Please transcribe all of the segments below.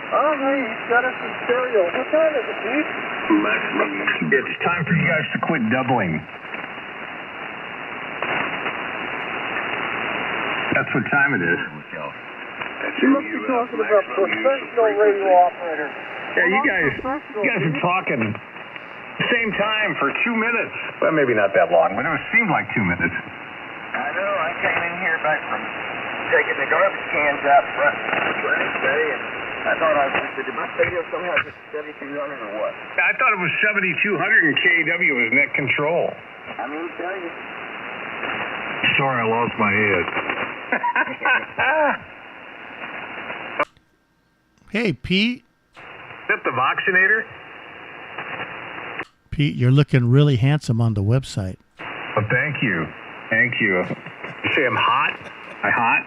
Oh, hey, he's got us some cereal. What time is it, Pete? It's time for you guys to quit doubling. That's what time it is. You must be talking about professional radio operators. Yeah, you guys are talking same time for 2 minutes. Well, maybe not that long, but it seemed like 2 minutes. I know. I came in here back from taking the garbage cans out front Wednesday, and I thought did my radio somehow get 7,200 or what? I thought it was 7,200 and KW was net control. I mean, tell you. Sorry, I lost my head. Hey, Pete. Is that the Voxinator? Pete, you're looking really handsome on the website. Oh, thank you. Thank you. You say I'm hot? I hot?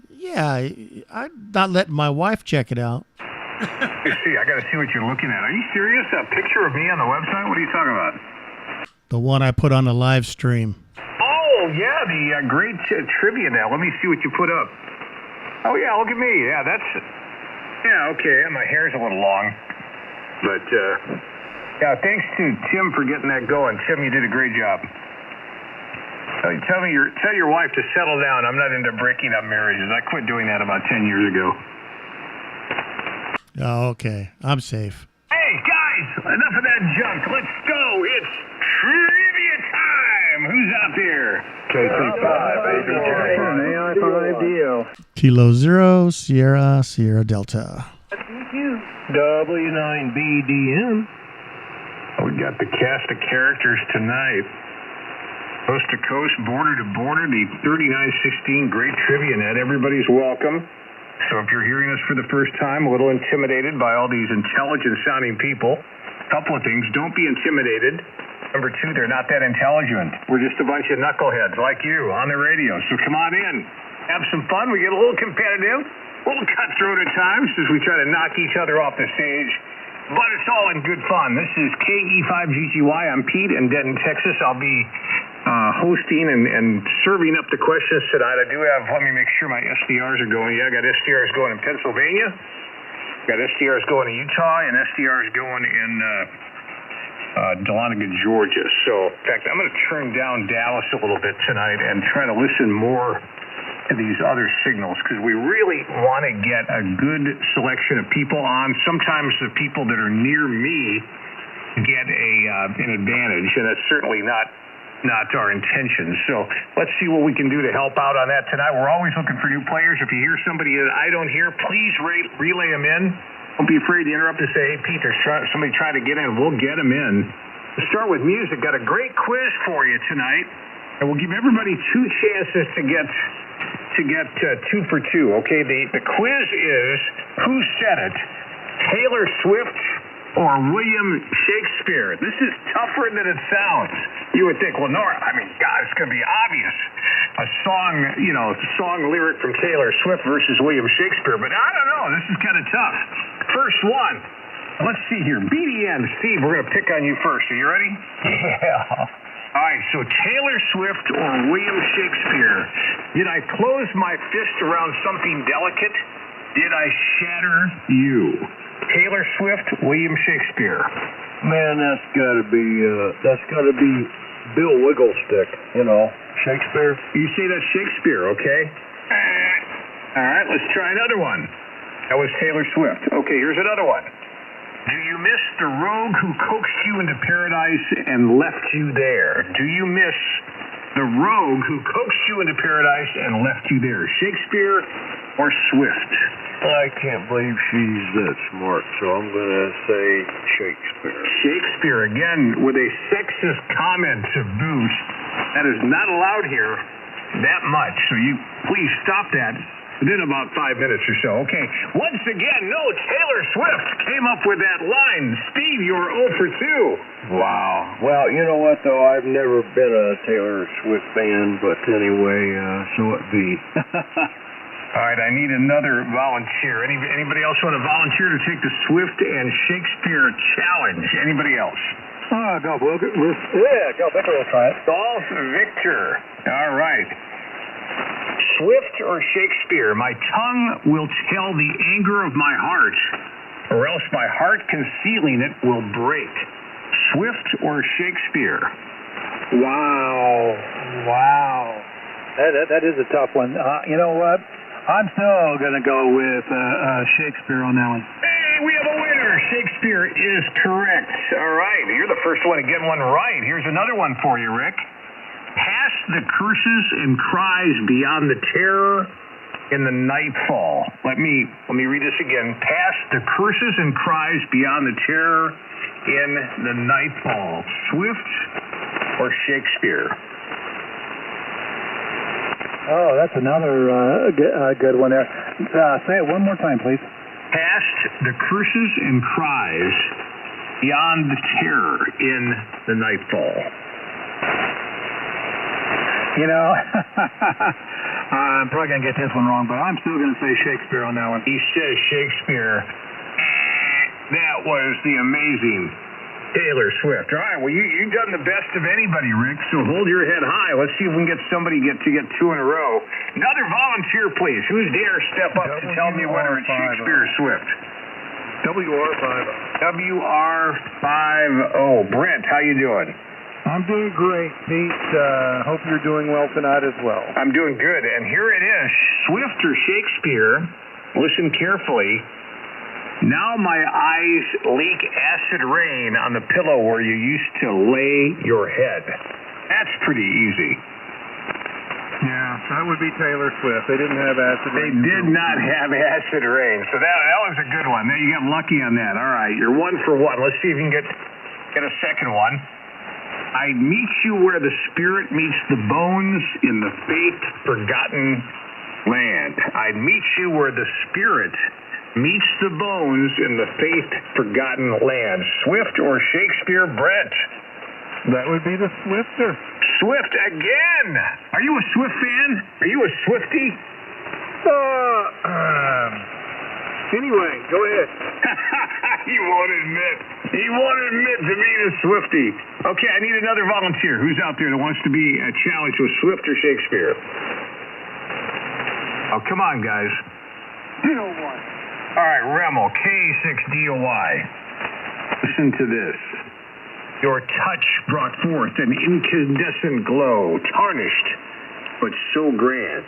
Yeah, I'm not letting my wife check it out. I got to see what you're looking at. Are you serious? A picture of me on the website? What are you talking about? The one I put on the live stream. Oh, yeah, the great trivia now. Let me see what you put up. Oh, yeah, look at me. Yeah, okay. My hair's a little long. But, yeah, thanks to Tim for getting that going. Tim, you did a great job. Tell your wife to settle down. I'm not into breaking up marriages. I quit doing that about 10 years ago. Oh, okay. I'm safe. Hey, guys, enough of that junk. Let's go. It's trivia time. Who's out there? KT5, baby. AI5DL. Kilo 0, Sierra Delta. W9BDM. We got the cast of characters tonight. Coast to coast, border to border, the 3916 Great Trivia Net. Everybody's welcome. So if you're hearing us for the first time, a little intimidated by all these intelligent-sounding people, a couple of things. Don't be intimidated. Number two, they're not that intelligent. We're just a bunch of knuckleheads like you on the radio. So come on in. Have some fun. We get a little competitive, a little cutthroat at times as we try to knock each other off the stage. But it's all in good fun. This is KE5GGY. I'm Pete in Denton, Texas. I'll be hosting and serving up the questions tonight. I do have, let me make sure my SDRs are going. Yeah, I got SDRs going in Pennsylvania. Got SDRs going in Utah and SDRs going in Dahlonega, Georgia. So, in fact, I'm going to turn down Dallas a little bit tonight and try to listen more to these other signals because we really want to get a good selection of people on. Sometimes the people that are near me get an advantage, and that's certainly not our intention. So let's see what we can do to help out on that tonight. We're always looking for new players. If you hear somebody that I don't hear, please relay them in. Don't be afraid to interrupt and say, hey, Pete, there's somebody trying to get in. We'll get them in. We'll start with music. Got a great quiz for you tonight, and we'll give everybody 2 chances to get 2 for 2. Okay, the quiz is, who said it? Taylor Swift or William Shakespeare? This is tougher than it sounds. You would think, well, Nora, I mean, God, it's going to be obvious. A song lyric from Taylor Swift versus William Shakespeare. But I don't know. This is kind of tough. First one. Let's see here. BDN. Steve, we're going to pick on you first. Are you ready? Yeah. All right, so Taylor Swift or William Shakespeare? Did I close my fist around something delicate? Did I shatter you? Taylor Swift, William Shakespeare. Man, that's gotta be Bill Wigglestick, Shakespeare. You say that's Shakespeare, okay? All right, let's try another one. That was Taylor Swift. Okay, here's another one. Do you miss the rogue who coaxed you into paradise and left you there? Do you miss the rogue who coaxed you into paradise and left you there? Shakespeare or Swift? I can't believe she's that smart, so I'm going to say Shakespeare. Shakespeare, again, with a sexist comment to boot. That is not allowed here that much, so you please stop that within about 5 minutes or so. Okay, once again, no, Taylor Swift came up with that line. Steve, you're 0 for 2. Wow. Well, you know what, though? I've never been a Taylor Swift fan, but anyway, so it be. All right, I need another volunteer. Anybody else want to volunteer to take the Swift and Shakespeare challenge? Anybody else? Golf Wilker. Yeah, Golf Victor will try it. Golf Victor. All right. Swift or Shakespeare? My tongue will tell the anger of my heart, or else my heart concealing it will break. Swift or Shakespeare? Wow. That is a tough one. You know what? I'm still going to go with Shakespeare on that one. Hey, we have a winner. Shakespeare is correct. All right. You're the first one to get one right. Here's another one for you, Rick. Past the curses and cries beyond the terror in the nightfall. Let me read this again. Past the curses and cries beyond the terror in the nightfall. Swift or Shakespeare? Oh, that's another good one there. Say it one more time, please. Past the curses and cries beyond the terror in the nightfall. You know, I'm probably going to get this one wrong, but I'm still going to say Shakespeare on that one. He says Shakespeare. That was the amazing Taylor Swift. All right, well, you've done the best of anybody, Rick, so hold your head high. Let's see if we can get somebody to get two in a row. Another volunteer, please. Who's dare step up to tell me whether it's Shakespeare or Swift? WR50. WR50. Brent, how you doing? I'm doing great, Pete. Hope you're doing well tonight as well. I'm doing good, and here it is. Swift or Shakespeare? Listen carefully. Now my eyes leak acid rain on the pillow where you used to lay your head. That's pretty easy. Yeah, that would be Taylor Swift. They didn't have acid They rain. did not have acid rain, so that was a good one. You got lucky on that. All right, you're 1 for 1. Let's see if you can get a second one. I'd meet you where the spirit meets the bones in the faith-forgotten land. I'd meet you where the spirit meets the bones in the faith-forgotten land. Swift or Shakespeare, Brent? That would be the Swifter. Swift again! Are you a Swift fan? Are you a Swiftie? Anyway, go ahead. He won't admit to being a Swiftie. Okay, I need another volunteer. Who's out there that wants to be challenged with Swift or Shakespeare? Oh, come on, guys. DOY. All right, Remmel, K6DOY. Listen to this. Your touch brought forth an incandescent glow, tarnished, but so grand.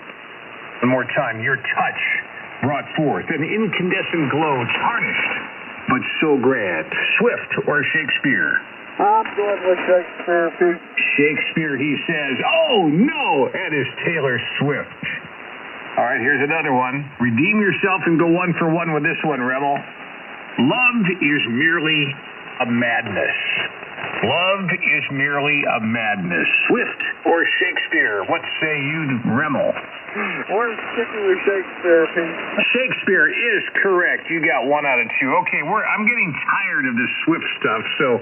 One more time. Your touch brought forth an incandescent glow, tarnished, but so grand. Swift or Shakespeare? I'm going with Shakespeare, Pete. Shakespeare, he says. Oh, no, that is Taylor Swift. All right, here's another one. Redeem yourself and go 1 for 1 with this one, Remmel. Love is merely a madness. Love is merely a madness. Swift or Shakespeare? What say you, Remmel? We're sticking with Shakespeare, Pete. Shakespeare is correct. You got 1 out of 2. Okay, I'm getting tired of this Swift stuff, so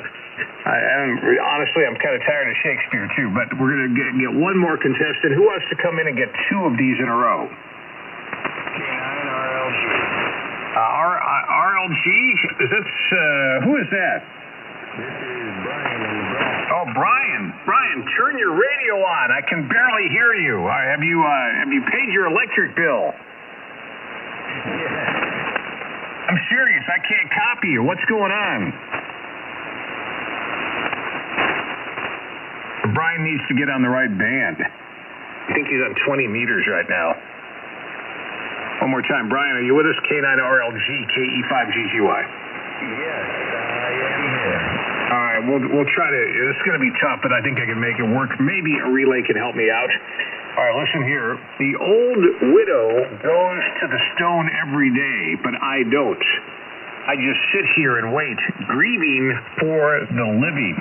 honestly, I'm kind of tired of Shakespeare too. But we're going to get one more contestant. Who wants to come in and get 2 of these in a row? RLG. RLG? Who is that? This is Brian in Nebraska. Oh, Brian. Brian, turn your radio on. I can barely hear you. Have you paid your electric bill? Yeah. I'm serious. I can't copy you. What's going on? Brian needs to get on the right band. I think he's on 20 meters right now. One more time. Brian, are you with us? K9RLG, KE5GGY. Yes, I am here. All right, we'll try to. It's going to be tough, but I think I can make it work. Maybe a relay can help me out. All right, listen here. The old widow goes to the stone every day, but I don't. I just sit here and wait, grieving for the living.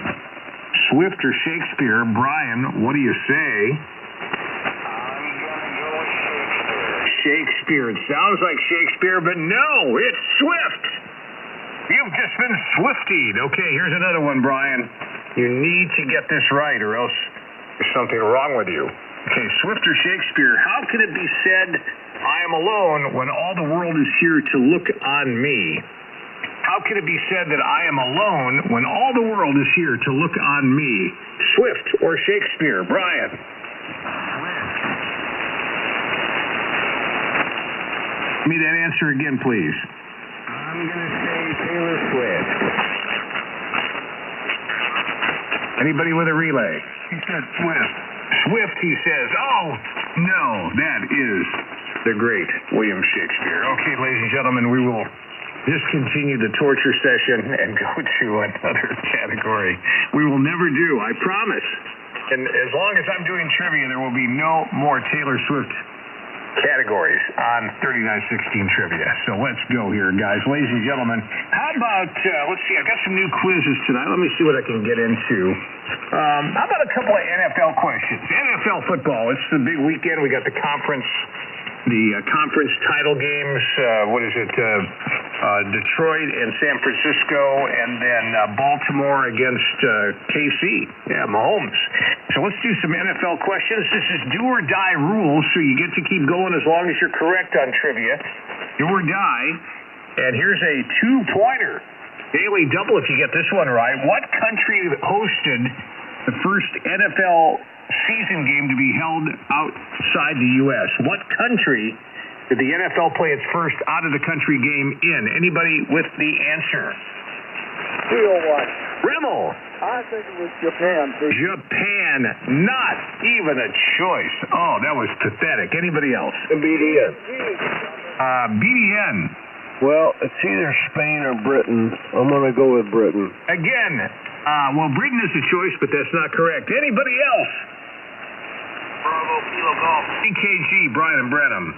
Swift or Shakespeare? Brian, what do you say? I'm gonna go with Shakespeare. Shakespeare. It sounds like Shakespeare, but no, it's Swift. You've just been Swiftied. Okay, here's another one, Brian. You need to get this right, or else there's something wrong with you. Okay, Swift or Shakespeare? How can it be said, I am alone, when all the world is here to look on me? How can it be said that I am alone when all the world is here to look on me? Swift or Shakespeare? Brian? Give me that answer again, please. I'm going to say Taylor Swift. Anybody with a relay? He said Swift. Swift, he says. Oh, no, that is the great William Shakespeare. Okay, ladies and gentlemen, we will discontinue the torture session and go to another category. We will never do, I promise. And as long as I'm doing trivia, there will be no more Taylor Swift categories on 3916 trivia. So let's go here, guys. Ladies and gentlemen, how about, let's see, I've got some new quizzes tonight. Let me see what I can get into. How about a couple of NFL questions? NFL football, it's the big weekend. We got the conference title games. Detroit and San Francisco, and then Baltimore against KC. Yeah, Mahomes. So let's do some NFL questions. This is do or die rules, so you get to keep going as long as you're correct on trivia. Do or die. And here's a 2-pointer. Daily double if you get this one right. What country hosted the first NFL season game to be held outside the U.S.? What country did the NFL play its first out-of-the-country game in? Anybody with the answer? Rimmel. I think it was Japan. Japan. Not even a choice. Oh, that was pathetic. Anybody else? BDN. BDN. Well, it's either Spain or Britain. I'm going to go with Britain. Again, well, Britain is a choice, but that's not correct. Anybody else? Bravo, Kilo Golf. BKG, Brian and Brenham.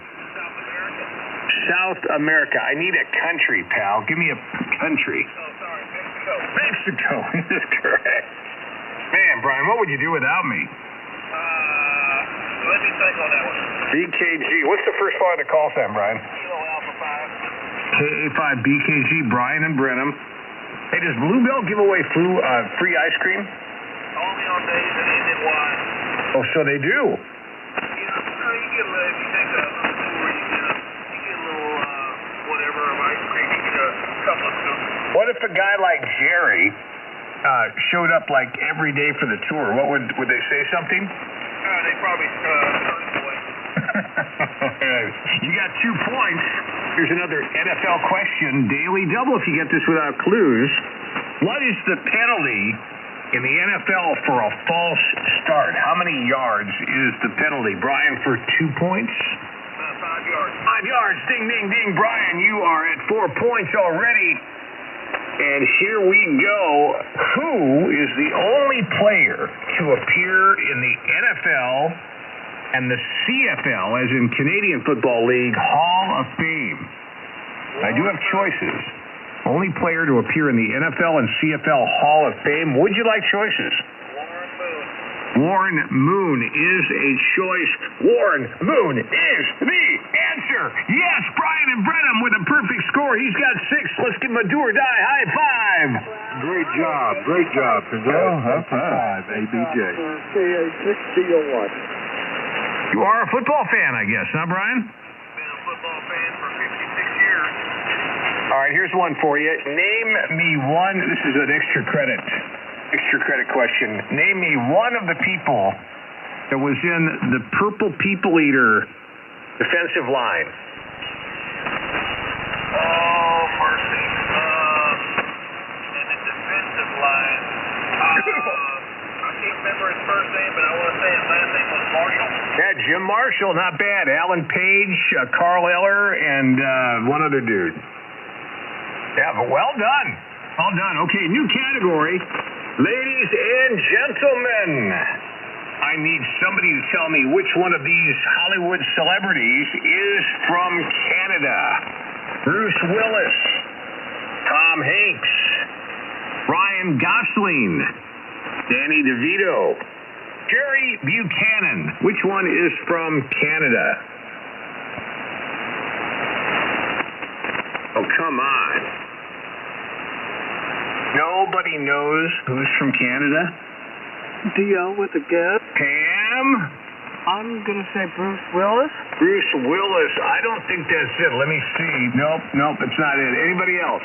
South America. I need a country, pal. Give me a country. Oh, sorry, Mexico. Mexico is correct. Man, Brian, what would you do without me? Let me think on that one. BKG. What's the first part of the call sign, Brian? Kilo Alpha 5. KA5 BKG, Brian and Brenham. Hey, does Bluebell give away free ice cream? Only on days that end in Y. Oh, so they do. You get a little, if you take a tour, you get a little, whatever of ice cream. You get a couple of scoops. What if a guy like Jerry showed up like every day for the tour? What would they say something? They probably turn it away. You got 2 points. Here's another NFL question. Daily double if you get this without clues. What is the penalty in the NFL for a false start? How many yards is the penalty? Brian, for 2 points? 5 yards. 5 yards. Ding, ding, ding. Brian, you are at 4 points already. And here we go. Who is the only player to appear in the NFL and the CFL, as in Canadian Football League, Hall of Fame? I do have choices. Only player to appear in the NFL and CFL Hall of Fame. Would you like choices? Warren Moon is a choice. Warren Moon is the answer. Yes, Brian and Brenham with a perfect score. He's got 6. Let's give him a do or die high five. Great job. Great job. High 5, ABJ. KA6DO1. You are a football fan, I guess, huh, Brian? Been a football fan for 56 years. All right, here's one for you. Name me one. This is an extra credit question. Name me one of the people that was in the Purple People Eater defensive line. Oh, mercy. In the defensive line. I can't remember his first name, but I want to say his last name was Marshall. Yeah, Jim Marshall, not bad. Alan Page, Carl Eller, and one other dude. Yeah, but well done. Well done. Okay, new category. Ladies and gentlemen, I need somebody to tell me which one of these Hollywood celebrities is from Canada. Bruce Willis, Tom Hanks, Ryan Gosling, Danny DeVito, Jerry Buchanan. Which one is from Canada? Oh, come on. Nobody knows who's from Canada? D.O. with a guess. Pam? I'm going to say Bruce Willis. Bruce Willis. I don't think that's it. Let me see. Nope, it's not it. Anybody else?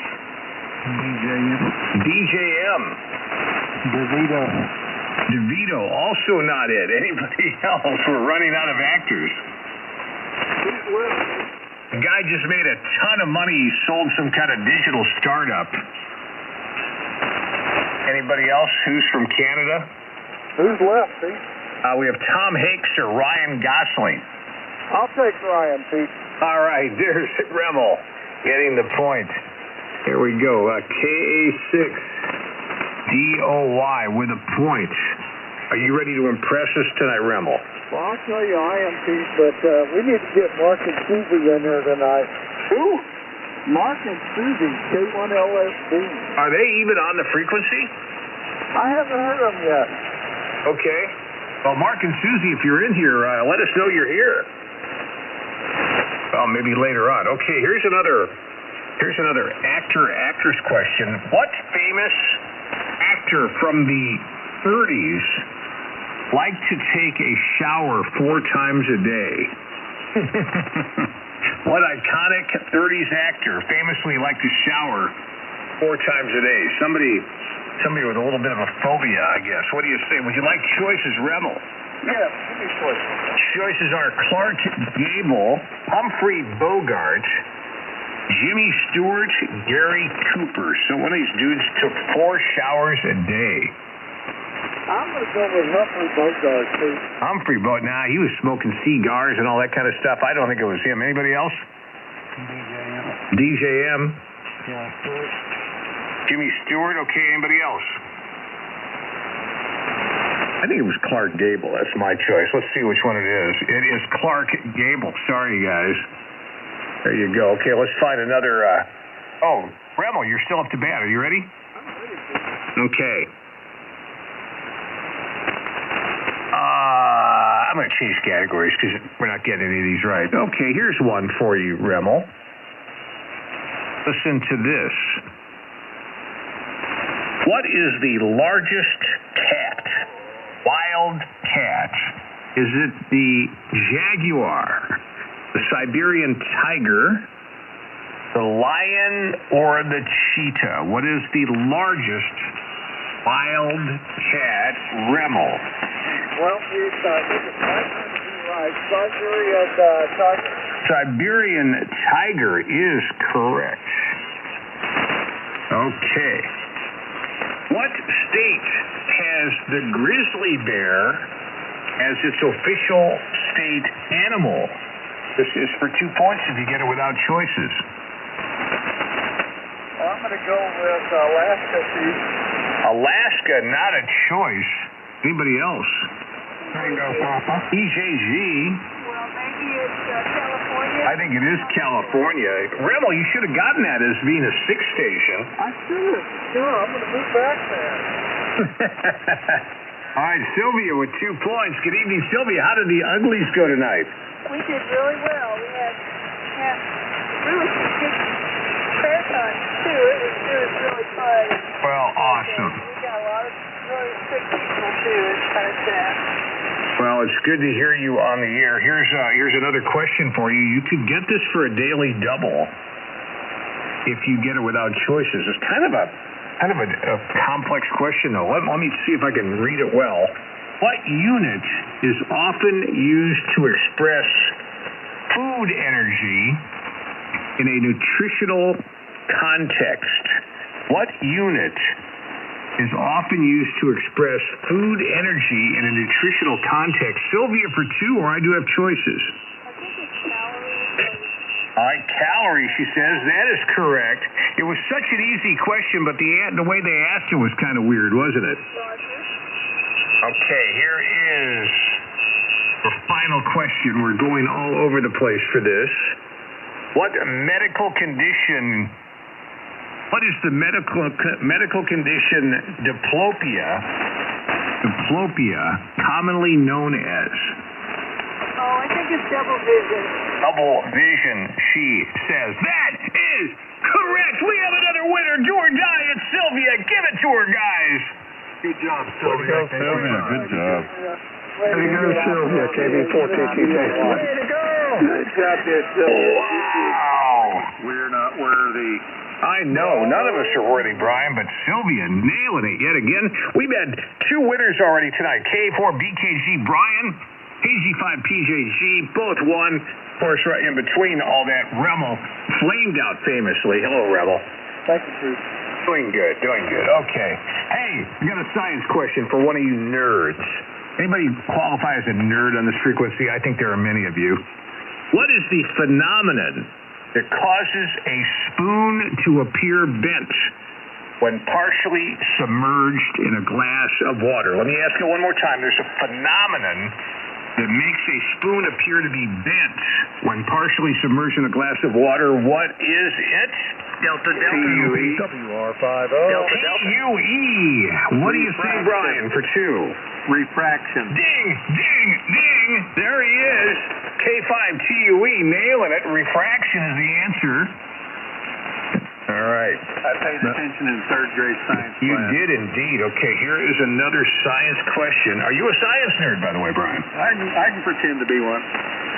DJM. DeVito. Also not it. Anybody else? We're running out of actors. The guy just made a ton of money. He sold some kind of digital startup. Anybody else who's from Canada? Who's left, Pete? We have Tom Hanks or Ryan Gosling. I'll take Ryan, Pete. All right, there's Remmel getting the point. Here we go. KA6DOY with a point. Are you ready to impress us tonight, Remmel? Well, I'll tell you I am, Pete, but we need to get Mark and Susie in here tonight. Who? Mark and Susie, K1LSD. Are they even on the frequency? I haven't heard them yet. Okay. Well, Mark and Susie, if you're in here, let us know you're here. Well, maybe later on. Okay, here's another actor-actress question. What famous actor from the 30s liked to take a shower 4 times a day? What iconic 30s actor famously liked to shower 4 times a day? Somebody with a little bit of a phobia, I guess. What do you say? Would you like choices, Remmel? Yeah, give me choices. Choices are Clark Gable, Humphrey Bogart, Jimmy Stewart, Gary Cooper. So one of these dudes took 4 showers a day. I'm going to go with Humphrey Bogart, Pete. Humphrey Bogart. Nah, he was smoking cigars and all that kind of stuff. I don't think it was him. Anybody else? DJM. Yeah, Jimmy Stewart. Okay, anybody else? I think it was Clark Gable. That's my choice. Let's see which one it is. It is Clark Gable. Sorry, guys. There you go. Okay, let's find another. Oh, Remmel, you're still up to bat. Are you ready? I'm ready, Pete. Okay. I'm going to change categories because we're not getting any of these right. Okay, here's one for you, Remmel. Listen to this. What is the largest cat? Wild cat. Is it the jaguar, the Siberian tiger, the lion, or the cheetah? What is the largest wild cat, Remmel? Well, Pete, right. Siberian tiger. Siberian tiger is correct. Okay. What state has the grizzly bear as its official state animal? This is for 2 points if you get it without choices. I'm going to go with Alaska, Pete. Alaska, not a choice. Anybody else? Bingo, Papa. EJG. Well, maybe it's California. I think it is California. Remmel, you should have gotten that as being a 6 station. I should. Sure, I'm going to move back there. All right, Sylvia with 2 points. Good evening, Sylvia. How did the Uglies go tonight? We did really well. We had really some good prayer time, too. It was really fun. Well, awesome. We got a lot of really sick people, too. It's kind of sad. Well, it's good to hear you on the air. Here's another question for you. You could get this for a daily double if you get it without choices. It's kind of a complex question, though. Let me see if I can read it well. What unit is often used to express food energy in a nutritional context? What unit is often used to express food energy in a nutritional context? Sylvia for 2, or I do have choices. I think it's calories. All right, calories, she says. That is correct. It was such an easy question, but the way they asked it was kind of weird, wasn't it? Okay, here is the final question. We're going all over the place for this. What medical condition... What is the medical condition diplopia commonly known as? Oh, I think it's double vision. Double vision, she says. That is correct. We have another winner. Do or die. It's Sylvia. Give it to her, guys. Good job, Sylvia. Good job. Way to go, Sylvia. KB4KTK. Way to go. Good job there, Sylvia. Wow. We're not worthy. I know. None of us are worthy, Brian, but Sylvia nailing it yet again. We've had 2 winners already tonight. K4BKG Brian, KG5PJG, both won. Of course, right in between all that, Remmel flamed out famously. Hello, Remmel. Thank you, Bruce. Doing good, doing good. Okay. Hey, we got a science question for one of you nerds. Anybody qualify as a nerd on this frequency? I think there are many of you. What is the phenomenon that causes a spoon to appear bent when partially submerged in a glass of water? Let me ask you one more time. There's a phenomenon that makes a spoon appear to be bent when partially submerged in a glass of water. What is it? Delta. T-U-E. WR50. T-U-E. What do you say, Brian, for 2? Refraction. Ding, ding, ding. There he is. K5TUE, nailing it. Refraction is the answer. All right. I paid attention in third grade science You class. did indeed. Okay, here is another science question. Are you a science nerd, by the way, Brian? I can pretend to be one.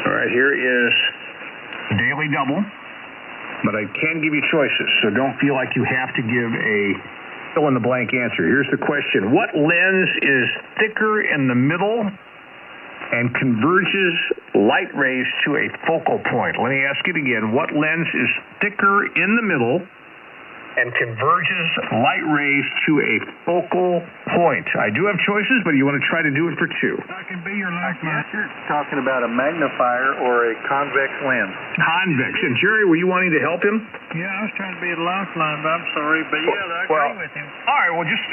All right, here is Daily Double, but I can give you choices, so don't feel like you have to give a fill-in-the-blank answer. Here's the question. What lens is thicker in the middle and converges light rays to a focal point? Let me ask it again. What lens is thicker in the middle and converges light rays to a focal point? I do have choices, but you want to try to do it for 2. I can be your lifeline. You're talking about a magnifier or a convex lens. Convex. And Jerry, were you wanting to help him? Yeah, I was trying to be a lifeline, but I'm sorry. But yeah, I agree with him. All right. Well, just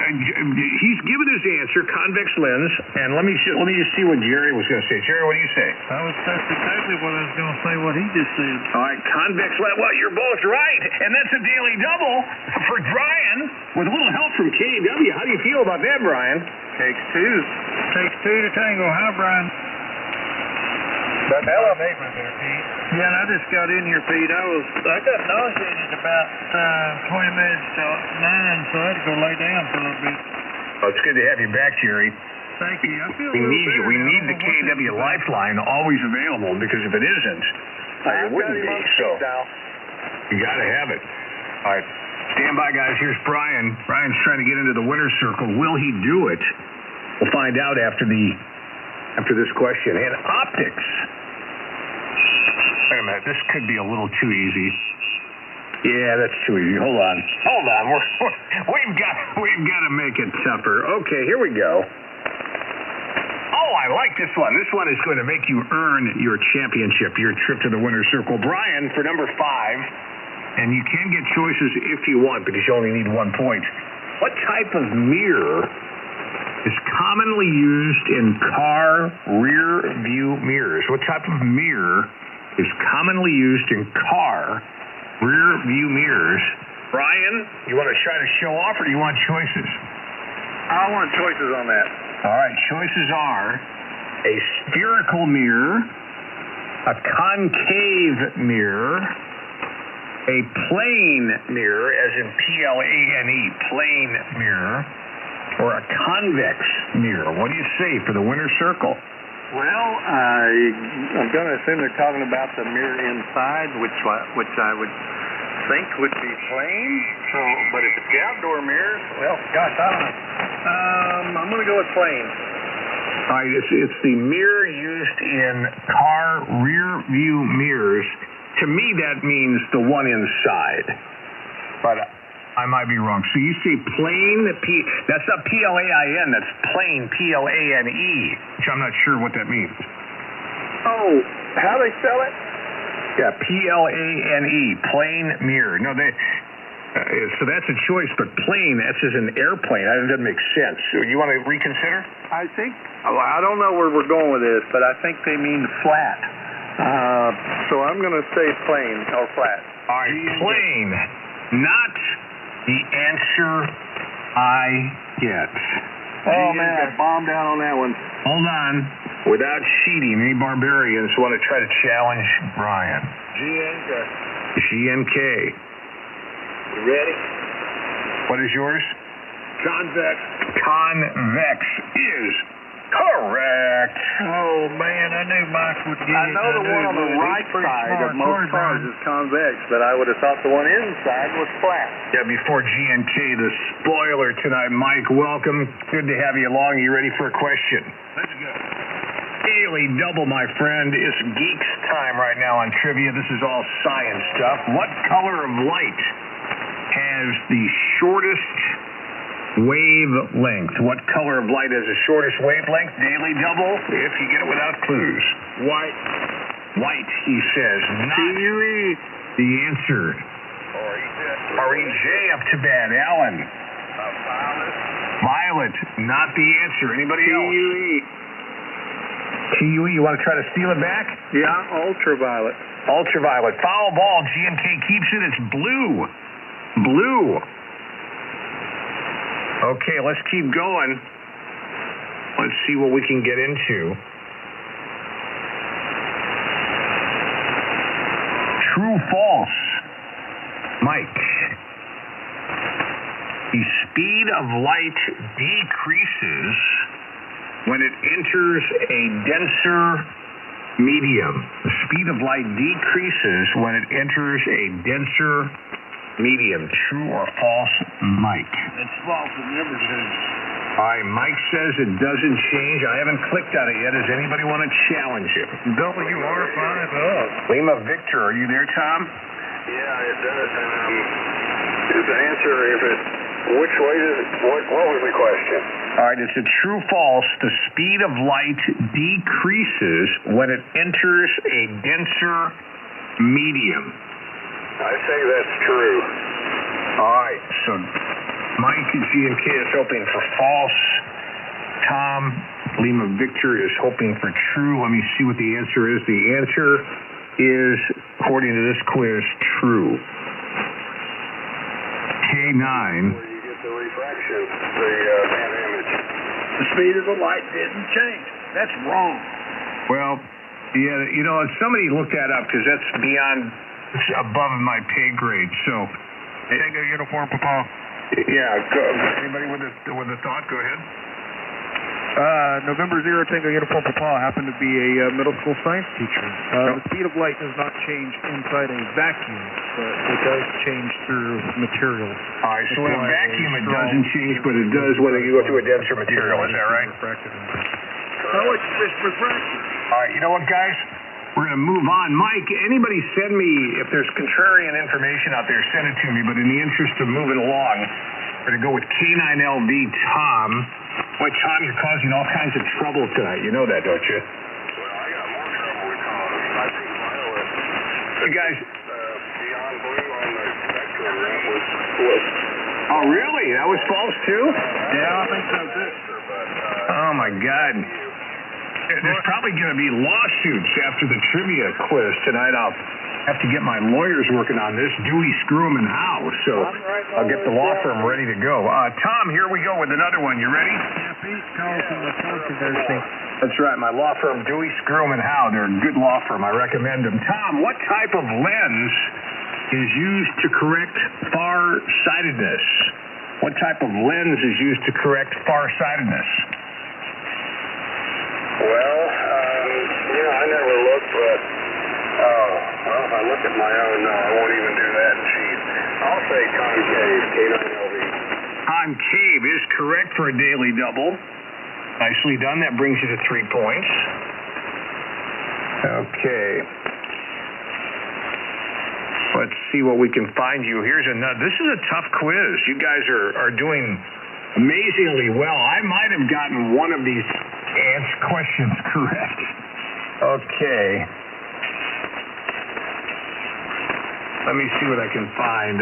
he's given his answer, convex lens, and let me just see what Jerry was going to say. Jerry, what do you say? That's exactly what I was going to say. What he just said. All right, convex lens. Well, you're both right, and that's a daily double for Brian with a little help from KW. How do you feel about that, Brian? Takes 2. Takes 2 to tango. Hi, Brian. But hello. Yeah, and I just got in here, Pete. I got nauseated about 20 minutes till 9, so I had to go lay down for a little bit. Oh, it's good to have you back, Jerry. Thank you. I feel We need you. We need the KW Lifeline always available, because if it isn't, it wouldn't be. So you got to have it. All right. Stand by, guys. Here's Brian. Brian's trying to get into the winner's circle. Will he do it? We'll find out after this question. And optics. Wait a minute. This could be a little too easy. Yeah, that's too easy. Hold on. We've got to make it tougher. Okay, here we go. Oh, I like this one. This one is going to make you earn your championship, your trip to the winner's circle. Brian, for number 5. And you can get choices if you want, because you only need 1 point. What type of mirror is commonly used in car rear view mirrors? What type of mirror is commonly used in car rear view mirrors? Brian, you want to try to show off, or do you want choices? I want choices on that. All right, choices are a spherical mirror, a concave mirror, a plane mirror, as in P-L-A-N-E, plane mirror, or a convex mirror. What do you say for the winner's circle? Well, I'm going to assume they're talking about the mirror inside, which I would think would be plane. So, but if it's the outdoor mirrors, well, gosh, I don't know. I'm going to go with plane. All right, it's the mirror used in car rear view mirrors. To me, that means the one inside. But I might be wrong. So you say plane, that's not P-L-A-I-N, that's plane, P-L-A-N-E, which I'm not sure what that means. Oh, how they spell it? Yeah, P-L-A-N-E, plane mirror. No, so that's a choice, but plane, that's as an airplane. That doesn't make sense. So you want to reconsider? I don't know where we're going with this, but I think they mean flat. So I'm going to say plane or flat. All right, plane, not the answer I get. Oh, man, I bombed out on that one. Hold on. Without cheating, any barbarians want to try to challenge Brian? GNK. You ready? What is yours? Convex. Convex is correct. Oh, man, I knew Mike would get it. I know the one on the right side of most cars is convex, but I would have thought the one inside was flat. Yeah, before GNK, the spoiler tonight. Mike, welcome. Good to have you along. You ready for a question? Let's go. Daily double, my friend. It's geeks time right now on trivia. This is all science stuff. What color of light has the shortest wavelength? What color of light has the shortest wavelength? Daily double, if you get it without clues. White. White, he says. Not T-U-E. the answer. R-E-J up to bed. Alan. Violet, not the answer. Anybody else? T-U-E, you want to try to steal it back? Yeah, ultraviolet. Ultraviolet. Foul ball. G&K keeps it. It's blue. Blue. Okay, let's keep going. Let's see what we can get into. True, false. Mike. The speed of light decreases when it enters a denser medium. The speed of light decreases when it enters a denser medium. True or false, Mike? It's false. It never changes. All right, Mike says it doesn't change. I haven't clicked on it yet. Does anybody want to challenge it? WR5. Lima Victor, are you there, Tom? Yeah, it does. Is the answer if it? Which way does it? What was the question? All right, it's a true false. The speed of light decreases when it enters a denser medium. I say that's true. All right, so Mike and G&K is hoping for false. Tom, Lima Victor is hoping for true. Let me see what the answer is. The answer is, according to this quiz, true. K9. The speed of the light didn't change. That's wrong. Well, yeah, you know, somebody looked that up because that's beyond, it's above my pay grade. So, Tango uniform, Papa. Yeah. Anybody with a thought? Go ahead. November 0 Tango uniform, Papa happened to be a middle school science teacher. The speed of light does not change inside a vacuum, but it does change through materials. All right, so in a vacuum it doesn't change, but it does when you go through a denser material. Is that right? How much is this refraction? All right, you know what, guys? We're going to move on. Mike, anybody send me, if there's contrarian information out there, send it to me. But in the interest of moving along, we're going to go with K9LV Tom. Boy, Tom, you're causing all kinds of trouble tonight. You know that, don't you? Well, I got more trouble with I think violet. You guys... beyond blue on the spectrum, that was split. Oh, really? That was false, too? Yeah, I think so, too. Oh, my God. There's probably going to be lawsuits after the trivia quiz tonight. I'll have to get my lawyers working on this. Dewey, Screw 'em, and Howe. So I'll get the law firm ready to go. Tom, here we go with another one. You ready? Yeah, please call from the controversy. That's right. My law firm, Dewey, Screw 'em, and Howe. They're a good law firm. I recommend them. Tom, what type of lens is used to correct far-sightedness? What type of lens is used to correct far-sightedness? Well, I never looked, but, well, if I look at my own, no, I won't even do that and cheat. I'll say concave, K9LV. Concave is correct for a daily double. Nicely done. That brings you to 3 points. Okay. Let's see what we can find you. Here's another. This is a tough quiz. You guys are doing amazingly well. I might have gotten one of these questions correct. Okay. Let me see what I can find.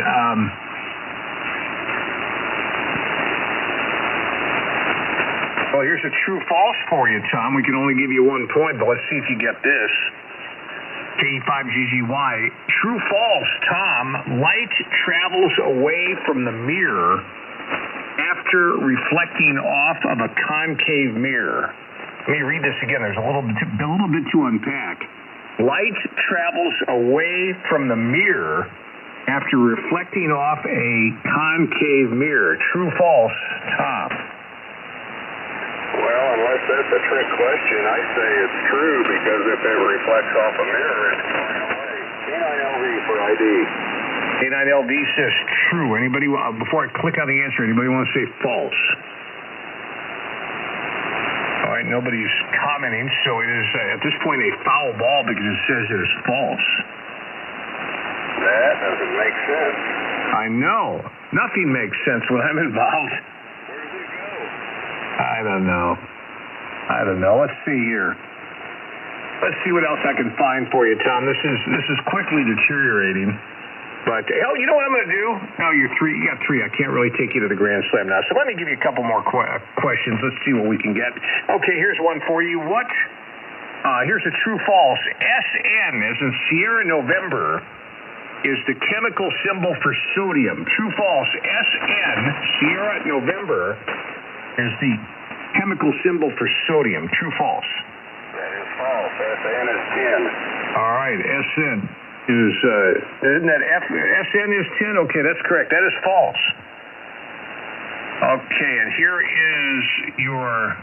Well, here's a true-false for you, Tom. We can only give you 1 point, but let's see if you get this. K5GGY. True-false, Tom. Light travels away from the mirror after reflecting off of a concave mirror. Let me read this again. There's a little bit to unpack. Light travels away from the mirror after reflecting off a concave mirror. True, false, Tom? Well, unless that's a trick question, I say it's true because if it reflects off a mirror, it's going away. K9LV for ID. K9LV says true. Anybody, before I click on the answer, anybody want to say false? All right, point, nobody's commenting, so it is, at this point, a foul ball because it says it is false. That doesn't make sense. I know. Nothing makes sense when I'm involved. Where does it go? I don't know. Let's see here. Let's see what else I can find for you, Tom. This is quickly deteriorating. But, you know what I'm going to do? Oh, you got three. I can't really take you to the Grand Slam now. So let me give you a couple more questions. Let's see what we can get. Okay, here's one for you. Here's a true-false. SN, as in Sierra November, is the chemical symbol for sodium. True-false. SN, Sierra November, is the chemical symbol for sodium. True-false. That is false. SN is 10. All right, SN is, isn't that SN is 10? Okay, that's correct. That is false. Okay, and here is your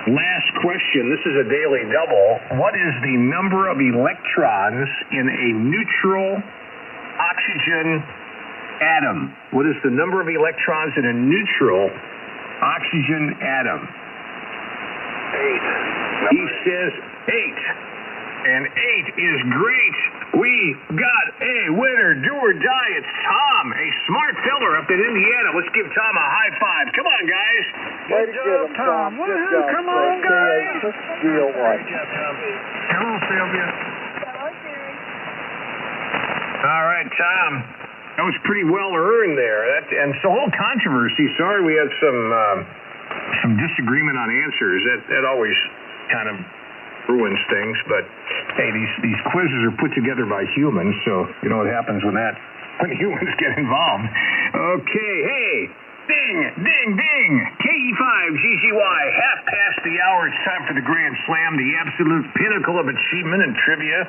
last question. This is a daily double. What is the number of electrons in a neutral oxygen atom? What is the number of electrons in a neutral oxygen atom? 8. He says 8. And 8 is great. We got a winner. Do or die. It's Tom, a smart feller up in Indiana. Let's give Tom a high five. Come on, guys. Good job, Tom. Woohoo, come on, guys. Deal one. Hello, Sylvia. Hello, Jerry. All right, Tom. That was pretty well earned there. And it's a whole controversy. Sorry we had some disagreement on answers. That always kind of ruins things, but hey, these quizzes are put together by humans, so you know what happens when humans get involved. Okay, hey, ding, ding, ding, KE5GGY, half past the hour. It's time for the Grand Slam, the absolute pinnacle of achievement in trivia.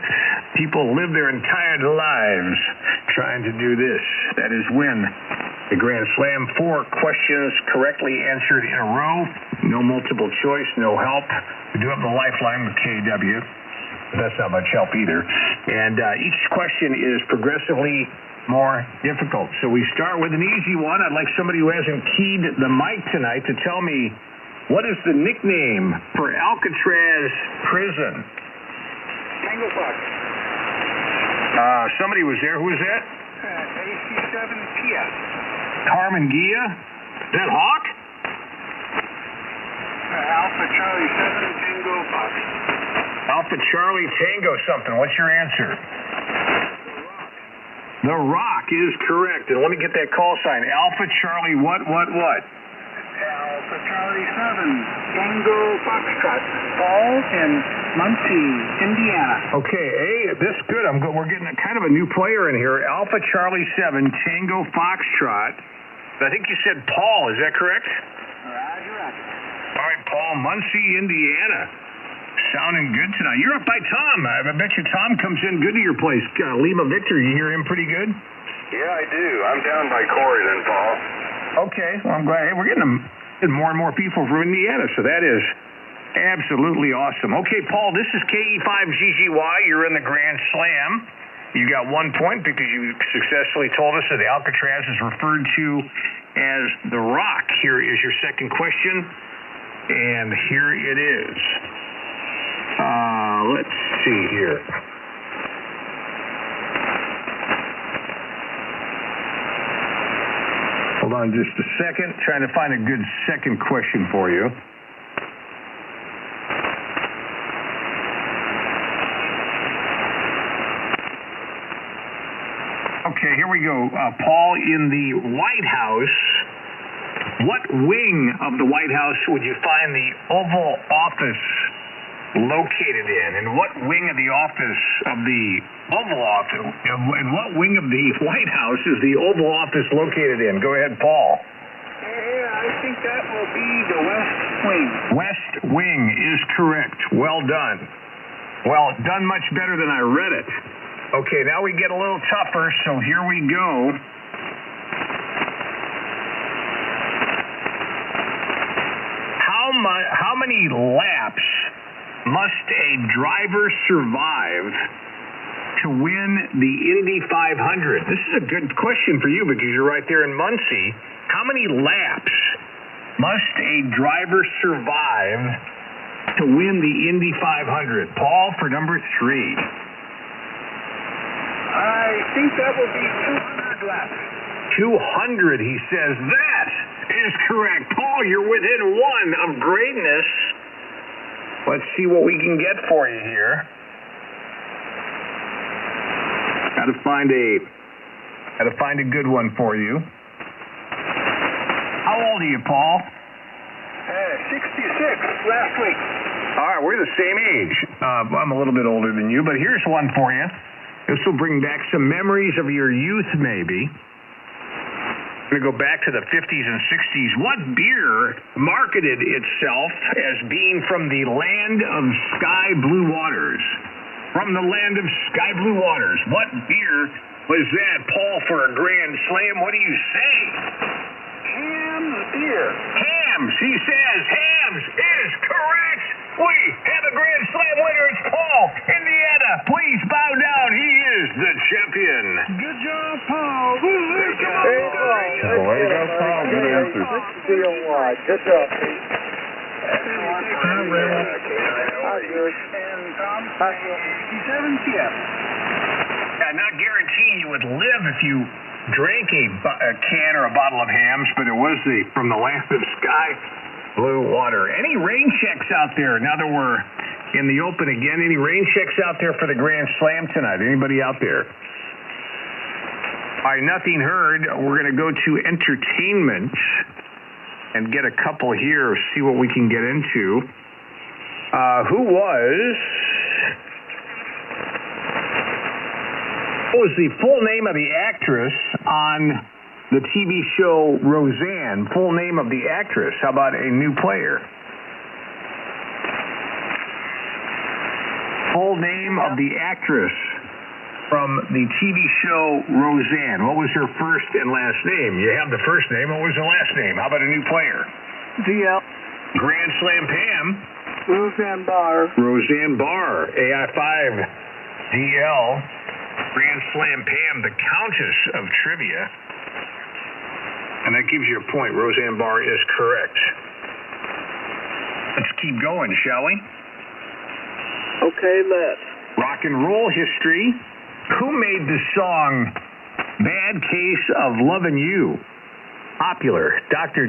People live their entire lives trying to do this. That is win the Grand Slam. 4 questions correctly answered in a row. No multiple choice, no help. We do have the lifeline with KW. That's not much help either. And each question is progressively more difficult. So we start with an easy one. I'd like somebody who hasn't keyed the mic tonight to tell me, what is the nickname for Alcatraz prison? Tango Fox. Somebody was there. Who was that? AC7PS. Carmen Gia? Is that Hawk? Alpha Charlie 7 Tango Fox. Alpha Charlie Tango something. What's your answer? The Rock is correct. And let me get that call sign. Alpha Charlie what? Alpha Charlie 7 Tango Foxtrot. Falls in Muncie, Indiana. Okay, this is good. We're getting kind of a new player in here. Alpha Charlie 7 Tango Foxtrot. I think you said Paul. Is that correct? Roger. All right, Paul, Muncie, Indiana. Sounding good tonight. You're up by Tom. I bet you Tom comes in good to your place. Lima Victor, you hear him pretty good? Yeah, I do. I'm down by Corey then, Paul. Okay, well, I'm glad. Hey, we're getting more and more people from Indiana, so that is absolutely awesome. Okay, Paul, this is KE5GGY. You're in the Grand Slam. You got 1 point because you successfully told us that the Alcatraz is referred to as the Rock. Here is your second question, and here it is. Let's see here. Hold on just a second. Trying to find a good second question for you. Okay, here we go. Paul, in the White House, what wing of the White House would you find the Oval Office located in? And what wing of the office of the Oval Office, and what wing of the White House is the Oval Office located in? Go ahead, Paul. I think that will be the West Wing. West Wing is correct. Well done. Well, done much better than I read it. Okay, now we get a little tougher, so here we go. How many laps must a driver survive to win the Indy 500? This is a good question for you because you're right there in Muncie. How many laps must a driver survive to win the Indy 500? Paul for number 3. I think that will be 200 laps. 200, he says. That is correct. Paul, you're within 1 of greatness. Let's see what we can get for you here. Gotta find a good one for you. How old are you, Paul? 66 last week. All right, we're the same age. I'm a little bit older than you, but here's one for you. This will bring back some memories of your youth, maybe. I'm going to go back to the 50s and 60s. What beer marketed itself as being from the land of sky blue waters? From the land of sky blue waters. What beer was that, Paul, for a grand slam? What do you say? Ham's beer. Hams. He says Hams is correct. We have a grand slam winner. It's Paul, Indiana. Please bow down. He is the champion. Good job, Paul. Good job, Paul. Way to go, Paul. Good answer. Good job, Pete. And Tom, 57 p.m. I'm not guaranteeing you would live if you drank a can or a bottle of Hams, but it was from the land of sky blue water. Any rain checks out there now that we're in the open again? Any rain checks out there for the Grand Slam tonight? Anybody out there? All right, nothing heard. We're going to go to entertainment and get a couple here, see what we can get into. What was the full name of the actress on the TV show Roseanne? Full name of the actress. How about a new player? Full name of the actress from the TV show Roseanne. What was her first and last name? You have the first name. What was her last name? How about a new player? DL. Grand Slam Pam. Roseanne Barr. Roseanne Barr. AI5 DL. Grand Slam Pam, the Countess of Trivia. And that gives you a point. Roseanne Barr is correct. Let's keep going, shall we? Okay, let's. Rock and roll history. Who made the song Bad Case of Lovin' You popular? Doctor,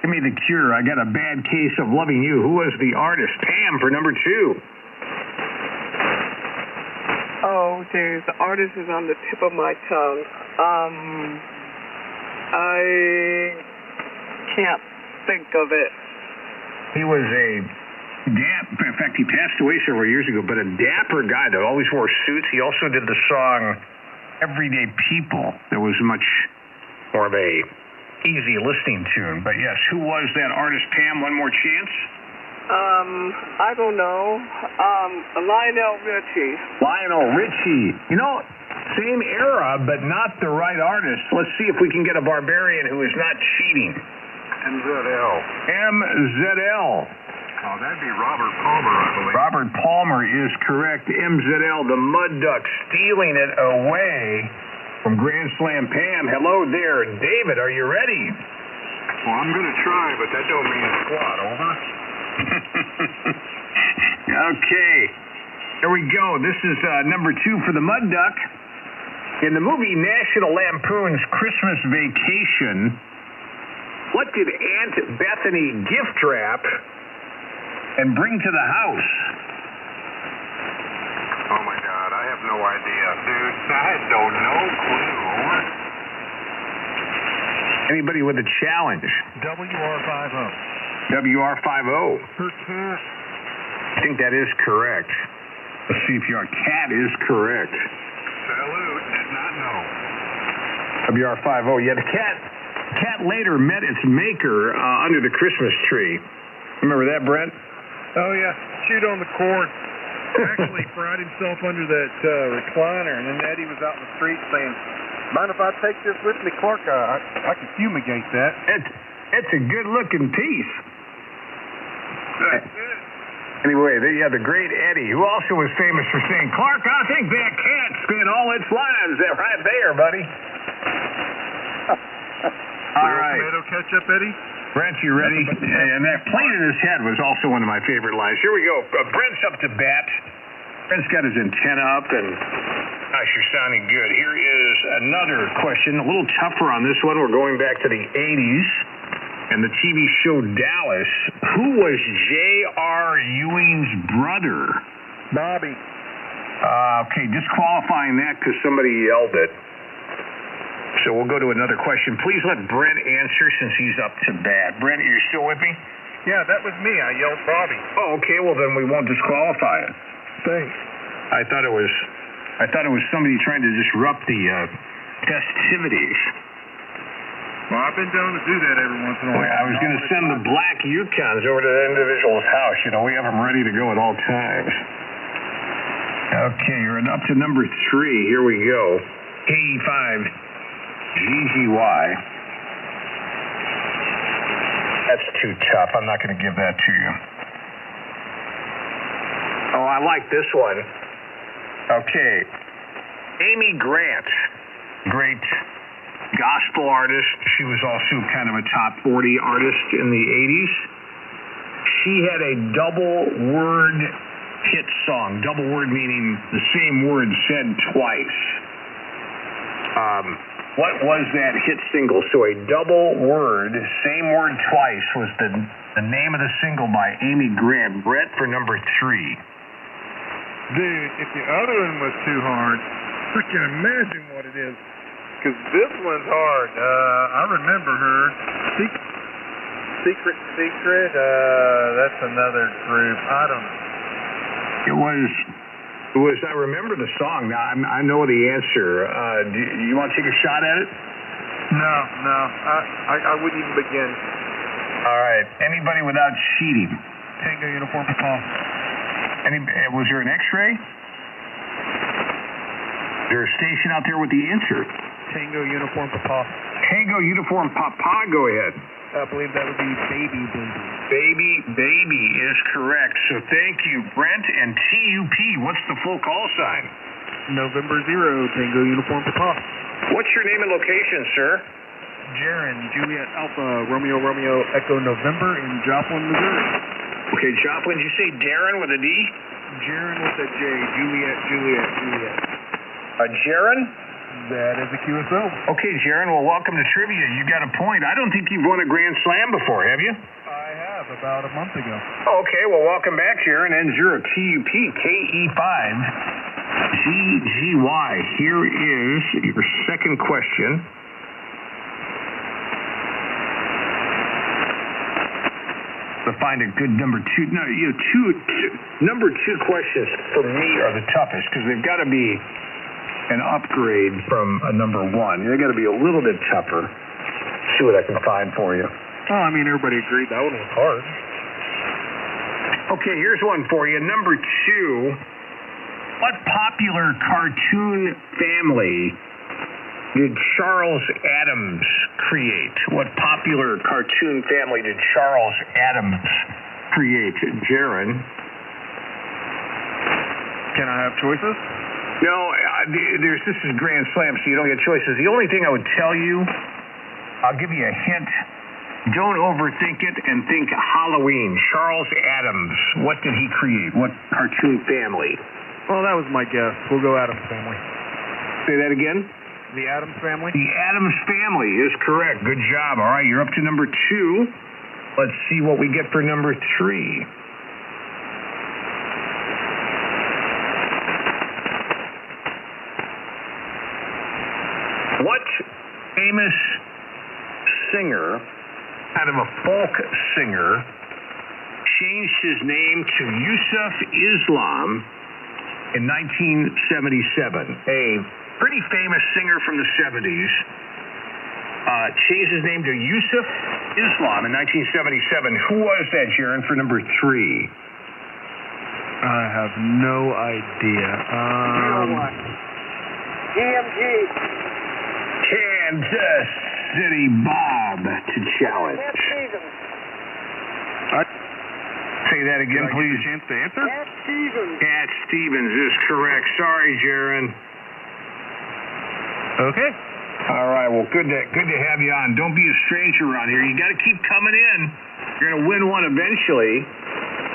give me the cure. I got a bad case of loving you. Who was the artist? Pam for number 2. Oh, geez, the artist is on the tip of my tongue. I can't think of it. He was in fact, he passed away several years ago, but a dapper guy that always wore suits. He also did the song Everyday People. That was much more of a easy listening tune. But yes, who was that artist, Pam? One more chance? I don't know. Lionel Richie. Lionel Richie. You know, same era, but not the right artist. Let's see if we can get a barbarian who is not cheating. MZL. MZL. Oh, that'd be Robert Palmer, I believe. Robert Palmer is correct. MZL, the Mud Duck, stealing it away from Grand Slam Pam. Hello there, David. Are you ready? Well, I'm going to try, but that don't mean squat. Over. Okay. There we go. This is number 2 for the Mud Duck. In the movie National Lampoon's Christmas Vacation, what did Aunt Bethany gift wrap and bring to the house? Oh, my God. I have no idea. Dude, I don't know. Clue. Anybody with a challenge? WR50. WR50. Her cat. I think that is correct. Let's see if your cat is correct. Salute. Did not know. WR50. Yeah, the cat later met its maker under the Christmas tree. Remember that, Brent? Oh, yeah. Chewed on the cord. Actually fried himself under that recliner, and then Eddie was out in the street saying, mind if I take this with me, Clark? I can fumigate that. It's a good-looking piece. Anyway, the great Eddie, who also was famous for saying, Clark, I think that cat spent all its lives right there, buddy. All right. Tomato ketchup, Eddie? Brent, you ready? And that plane in his head was also one of my favorite lines. Here we go. Brent's up to bat. Brent's got his antenna up, and gosh, you're sounding good. Here is another question, a little tougher on this one. We're going back to the 80s and the TV show Dallas. Who was J.R. Ewing's brother? Bobby. Okay, disqualifying that because somebody yelled it. So we'll go to another question. Please let Brent answer since he's up to bat. Brent, are you still with me? Yeah, that was me. I yelled Bobby. Oh, okay. Well, then we won't disqualify it. Thanks. I thought it was somebody trying to disrupt the festivities. Well, I've been known to do that every once in a while. I was going to send the black Yukons over to the individual's house. You know, we have them ready to go at all times. Okay, you're up to number 3. Here we go. KE5. GGY. That's too tough. I'm not going to give that to you. Oh, I like this one. Okay. Amy Grant, great gospel artist. She was also kind of a top 40 artist in the 80s. She had a double word hit song. Double word meaning the same word said twice. What was that hit single? So a double word, same word twice, was the name of the single by Amy Grant. Brett for number 3. Dude, if the other one was too hard, I can imagine what it is. Because this one's hard. I remember her. Secret. That's another group. I don't know. It was. I remember the song. Now, I know the answer. Do you want to take a shot at it? No. I wouldn't even begin. All right. Anybody without cheating? Tango uniform Papa. Was there an X-ray? Is there a station out there with the answer? Tango uniform Papa. Tango uniform Papa. Go ahead. I believe that would be Baby. Baby is correct. So thank you, Brent. And TUP, what's the full call sign? November 0, Tango uniform Papa. What's your name and location, sir? Jaron, Juliet Alpha, Romeo Echo November in Joplin, Missouri. Okay, Joplin, did you say Darren with a D? Jaron with a J, Juliet. Jaron? That is a QSO. Okay, Jaron, well, welcome to trivia. You got a point. I don't think you've won a Grand Slam before, have you? I have, about a month ago. Okay, well, welcome back, Jaron. N0 TUP KE5 GGY. Here is your second question. To find a good number 2. No, number 2 questions for me are the toughest because they've got to be an upgrade from a number 1. They got to be a little bit tougher. See what I can find for you. Oh, I mean, everybody agreed that one was hard. Okay, here's one for you. Number 2. What popular cartoon family did Charles Addams create? What popular cartoon family did Charles Addams create? Jaron? Can I have choices? No, this is Grand Slam, so you don't get choices. The only thing I would tell you, I'll give you a hint. Don't overthink it and think Halloween. Charles Addams, what did he create? What cartoon family? Well, that was my guess. We'll go Addams Family. Say that again? The Addams Family? The Addams Family is correct. Good job. All right, you're up to number 2. Let's see what we get for number 3. What famous singer, kind of a folk singer, changed his name to Yusuf Islam in 1977? A pretty famous singer from the 70s changed his name to Yusuf Islam in 1977. Who was that, Jaron, for number 3? I have no idea. DMG. Kansas City Bob to challenge. Cat Stevens. Say that again, please. A chance to answer? Cat Stevens. Cat Stevens is correct. Sorry, Jaron. Okay. All right, well, good to have you on. Don't be a stranger around here. You got to keep coming in. You're going to win one eventually.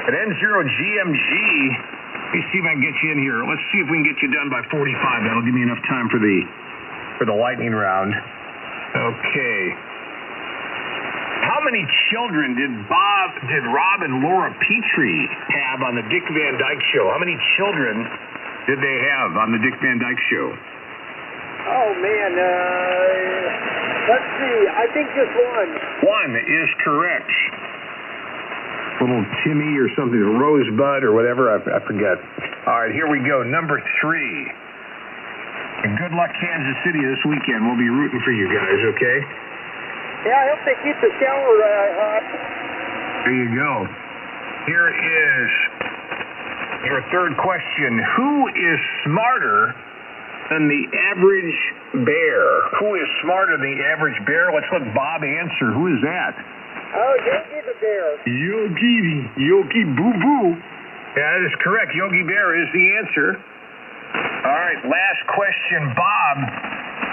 At N0GMG, let me see if I can get you in here. Let's see if we can get you done by 45. That'll give me enough time for the lightning round. Okay. How many children did Rob and Laura Petrie have on the Dick Van Dyke Show? How many children did they have on the Dick Van Dyke Show? Oh, man. Let's see. I think just one. One is correct. Little Timmy or something, a Rosebud or whatever, I forget. All right, here we go. Number 3. And good luck, Kansas City, this weekend. We'll be rooting for you guys, okay? Yeah, I hope they keep the shower hot. There you go. Here is your third question. Who is smarter than the average bear? Who is smarter than the average bear? Let's let Bob answer. Who is that? Oh, Yogi the bear. Yogi Boo-Boo. Yeah, that is correct. Yogi Bear is the answer. All right, last question. Bob,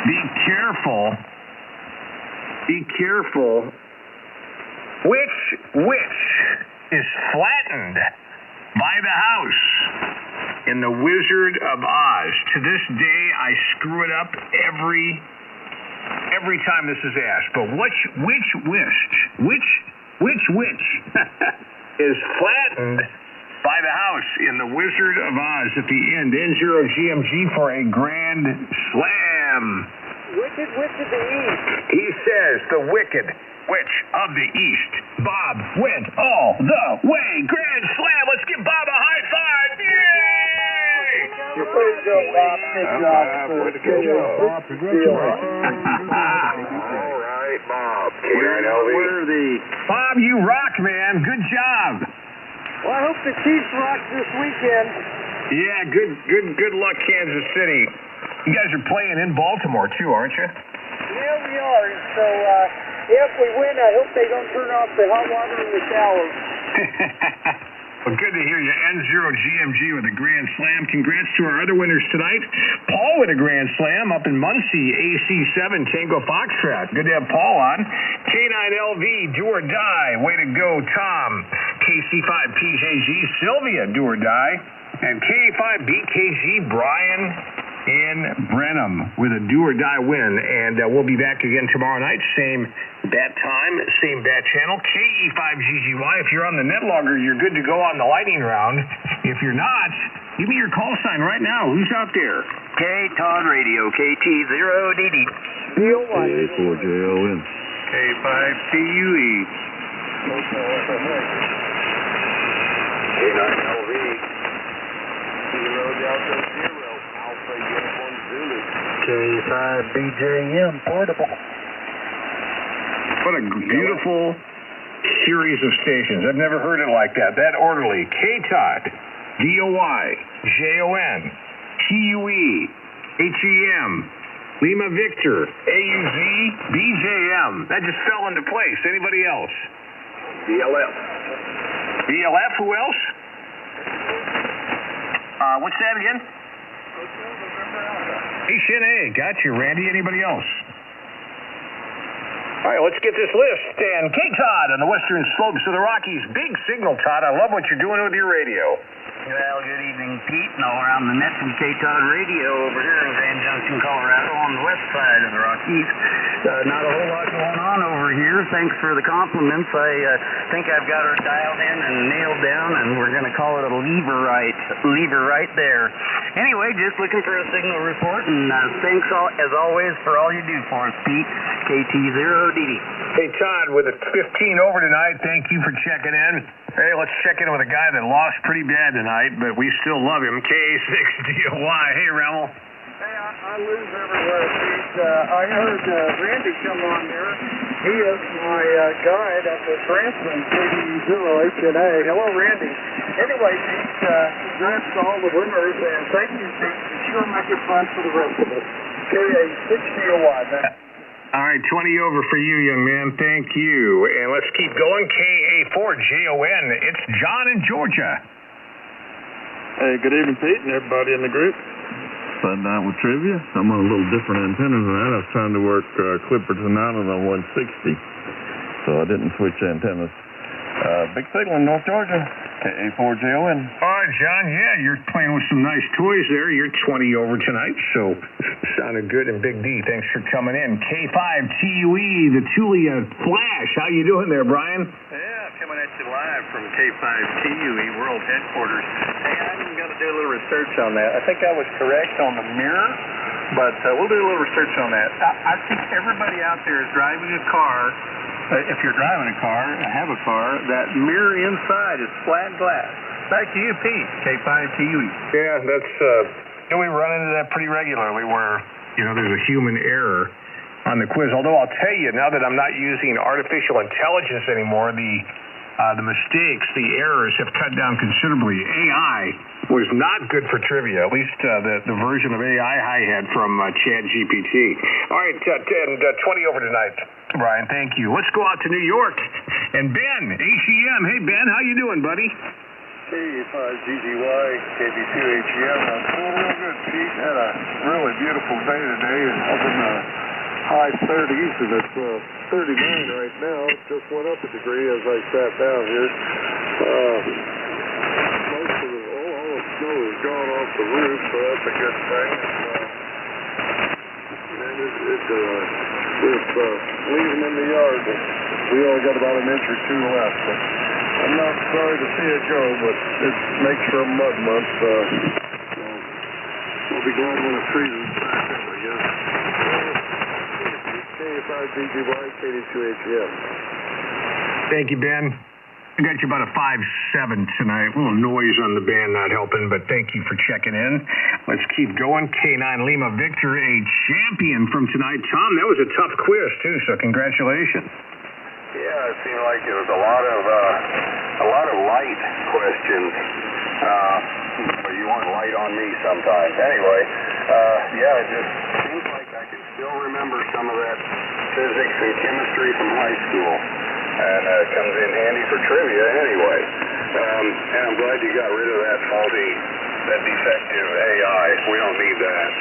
be careful. Be careful. Which is flattened by the house in The Wizard of Oz? To this day, I screw it up every time this is asked. But which is flattened by the house in The Wizard of Oz at the end? N0GMG for a grand slam. Wicked Witch of the East. He says the Wicked Witch of the East. Bob went all the way. Grand slam. Let's give Bob a high five. Yay! Good job, Bob. Good job. Good job, Bob. Congratulations. All right, Bob. Worthy. Bob, you rock, man. Good job. Well, I hope the Chiefs rock this weekend. Yeah, good luck, Kansas City. You guys are playing in Baltimore, too, aren't you? Yeah, we are. So, if we win, I hope they don't turn off the hot water in the shower. Well, good to hear you. N0GMG with a grand slam. Congrats to our other winners tonight. Paul with a grand slam up in Muncie, AC7 Tango Foxtrot. Good to have Paul on. K9LV, do or die. Way to go, Tom. KC5PJG, Sylvia, do or die. And K5BKG, Brian in Brenham with a do-or-die win. And we'll be back again tomorrow night, same bat time, same bat channel, KE5GGY. If you're on the net logger, you're good to go on the lightning round. If you're not, give me your call sign right now. Who's out there? K-Todd Radio, KT0DD. K4JON. K5TUE. K9LV. 0 Delta 0. Alpha Uniform Zulu. K5BJM portable. What a beautiful series of stations. I've never heard it like that. That orderly. K-Todd, DOI, JON, TUE, HEM, Lima Victor, AUZ, BJM. That just fell into place. Anybody else? DLF. BLF, who else? What's that again? HNA. Got you, Randy. Anybody else? All right, let's get this list. And K-Todd on the western slopes of the Rockies. Big signal, Todd. I love what you're doing with your radio. Well, good evening, Pete, and all around the net from K-Todd Radio over here in Grand Junction, Colorado, on the west side of the Rockies. Not a whole lot going on over here. Thanks for the compliments. I think I've got her dialed in and nailed down, and we're going to call it a lever right there. Anyway, just looking for a signal report, and thanks as always for all you do for us, Pete. KT0DD. Hey, Todd, with a 15 over tonight, thank you for checking in. Hey, let's check in with a guy that lost pretty bad tonight, but we still love him. K6DOY. Hey, Remmel. Hey, I lose everywhere, Pete. I heard Randy come on there. He is my guide at the Transman KD0HNA. Hello, Randy. Anyway, Pete, congrats to all the winners, and thank you, Pete. Sure make it fun for the rest of us. KA6DOY, man. All right, 20 over for you, young man. Thank you. And let's keep going. KA4JON. It's John in Georgia. Hey, good evening, Pete, and everybody in the group. Sat down with trivia. I'm on a little different antenna than that. I was trying to work Clippers and Mountain on 160, so I didn't switch antennas. Big signal in North Georgia. KA4JON. All right, John. Yeah, you're playing with some nice toys there. You're 20 over tonight, so sounded good. And Big D, thanks for coming in. K5TUE, the Tulia Flash. How you doing there, Brian? Yeah, coming at you live from K5TUE World Headquarters. Hey, I'm going to do a little research on that. I think I was correct on the mirror, but we'll do a little research on that. I think everybody out there is driving a car. If you're driving a car and have a car, that mirror inside is flat glass. Back to you, Pete, K5TUE. Yeah, that's, we run into that pretty regularly where, there's a human error on the quiz. Although I'll tell you, now that I'm not using artificial intelligence anymore, the mistakes, the errors have cut down considerably. AI was not good for trivia, at least the version of AI I had from ChatGPT. All right, 20 over tonight, Brian. Thank you. Let's go out to New York. And Ben, ACM. Hey, Ben, how you doing, buddy? K5GGY, KB2AGM. I'm doing real good, Pete. Had a really beautiful day today, up in the high 30s, and it's 39 right now. It just went up a degree as I sat down here. Most of all the snow is gone off the roof, so that's a good thing. And it's leaving in the yard. We only got about an inch or two left. So I'm not sorry to see it go, but it makes for a mud month. So we'll be glad when it freezes back up, I guess. K5GGY, KD2ATM. Thank you, Ben. I got you about a 5-7 tonight. A little noise on the band not helping, but thank you for checking in. Let's keep going. K9 Lima Victor, a champion from tonight. Tom, that was a tough quiz, too, so congratulations. Yeah, it seemed like it was a lot of light questions. But you want light on me sometimes. Anyway, it just seems like I can still remember some of that physics and chemistry from high school. And it comes in handy for trivia anyway. And I'm glad you got rid of that defective AI. We don't need that.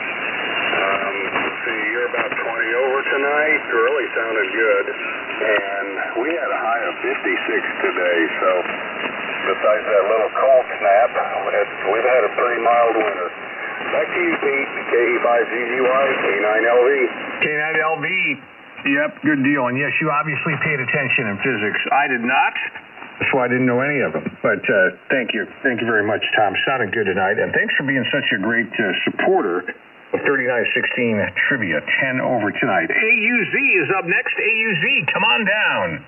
Let's see, you're about 20 over tonight. Really sounded good. And we had a high of 56 today, so besides that little cold snap, we've had a pretty mild winter. Back to you, Pete. K5GGY, K9LV. K9LV. Yep, good deal. And yes, you obviously paid attention in physics. I did not. That's why I didn't know any of them. But thank you. Thank you very much, Tom. Sounded good tonight. And thanks for being such a great supporter of 3916 Trivia. 10 over tonight. AUZ is up next. AUZ, come on down.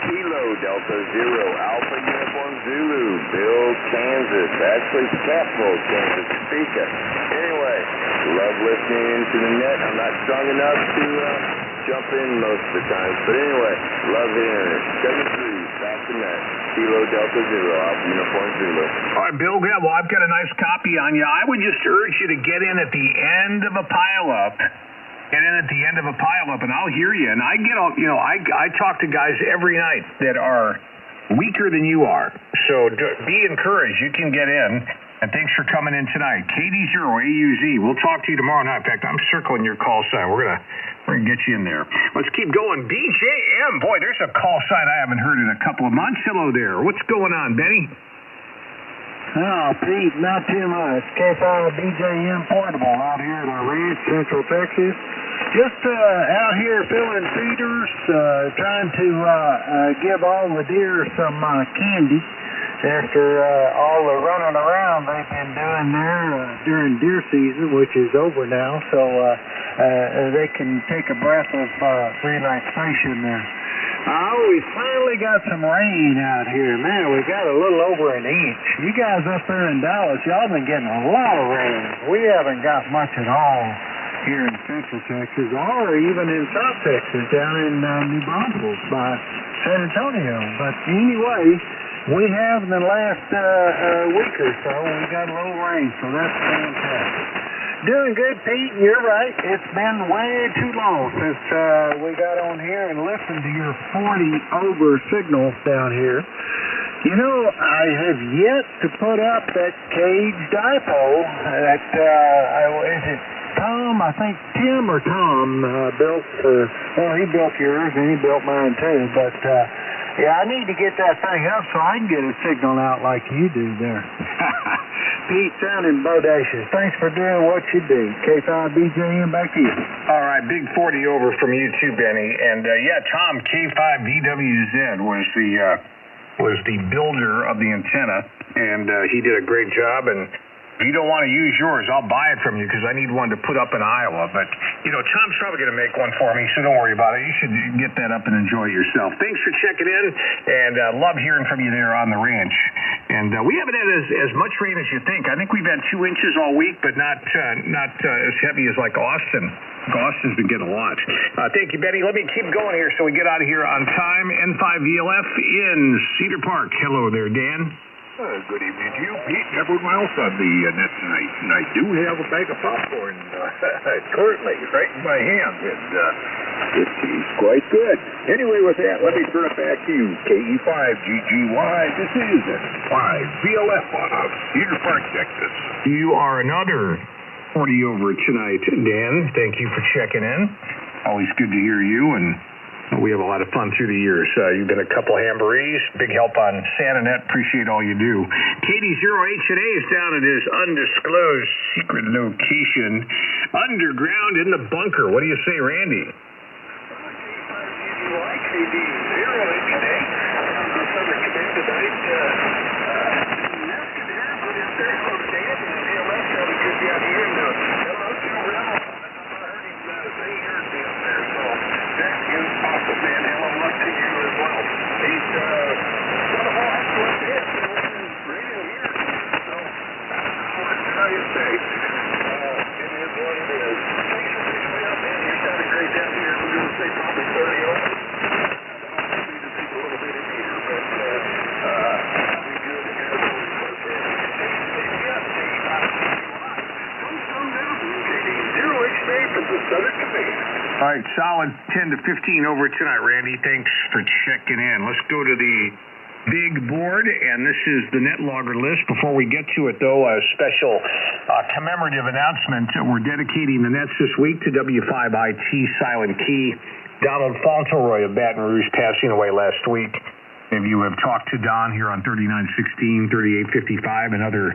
Kilo Delta Zero Alpha Uniform Zulu, Bill, Kansas. Actually, capital Kansas, Topeka. Anyway, love listening to the net. I'm not strong enough to jump in most of the time, but anyway, love hearing it. 7-3, back to net. Kilo Delta Zero Alpha Uniform Zulu. All right, Bill. Yeah, well, I've got a nice copy on you. I would just urge you to get in at the end of a pileup. Get in at the end of a pileup, and I'll hear you. And I get all, I talk to guys every night that are weaker than you are. So be encouraged. You can get in. And thanks for coming in tonight. KD0AUZ. We'll talk to you tomorrow night. In fact, I'm circling your call sign. We're gonna get you in there. Let's keep going. BJM. Boy, there's a call sign I haven't heard in a couple of months. Hello there. What's going on, Benny? Oh, Pete, not too much. K5BJM Portable out here in our ranch, Central Texas. Just out here filling feeders, trying to give all the deer some candy after all the running around they've been doing there during deer season, which is over now, so they can take a breath of relaxation there. Oh, we finally got some rain out here. Man, we got a little over an inch. You guys up there in Dallas, y'all been getting a lot of rain. We haven't got much at all here in Central Texas, or even in South Texas, down in New Braunfels by San Antonio. But anyway, we have in the last week or so, we got a little rain, so that's fantastic. Doing good, Pete. You're right. It's been way too long since we got on here and listened to your 40 over signal down here. You know, I have yet to put up that cage dipole that, is it Tom? I think Tim or Tom built for, well, he built yours and he built mine too, but, yeah, I need to get that thing up so I can get a signal out like you do there. Pete, sounding bodacious. Thanks for doing what you do. K5BJM, back to you. All right, big 40 over from you too, Benny. And, yeah, Tom, K5BWZ was the builder of the antenna, and he did a great job. And if you don't want to use yours, I'll buy it from you because I need one to put up in Iowa. But, you know, Tom's probably going to make one for me, so don't worry about it. You should get that up and enjoy it yourself. Thanks for checking in, and love hearing from you there on the ranch. And we haven't had as much rain as you think. I think we've had 2 inches all week, but not as heavy as like Austin. Austin's been getting a lot. Thank you, Benny. Let me keep going here so we get out of here on time. N5VLF in Cedar Park. Hello there, Dan. Good evening to you, Pete, and everyone else on the net tonight. And I do have a bag of popcorn currently right in my hand, and it tastes quite good. Anyway, with that, let me turn it back to you, KE5GGY. This is N5VLF out of Cedar Park, Texas. You are another 40 over tonight, Dan. Thank you for checking in. Always good to hear you, and we have a lot of fun through the years. You've been a couple Hamborees, big help on SantaNet. Appreciate all you do. KD0H&A is down at his undisclosed secret location, underground in the bunker. What do you say, Randy? KD0H&A. All right, solid 10 to 15 over tonight, Randy. Thanks for checking in. Let's go to the big board, and this is the net logger list. Before we get to it, though, a special commemorative announcement. We're dedicating the nets this week to W5IT Silent Key. Donald Fauntleroy of Baton Rouge passing away last week. If you have talked to Don here on 3916, 3855, and other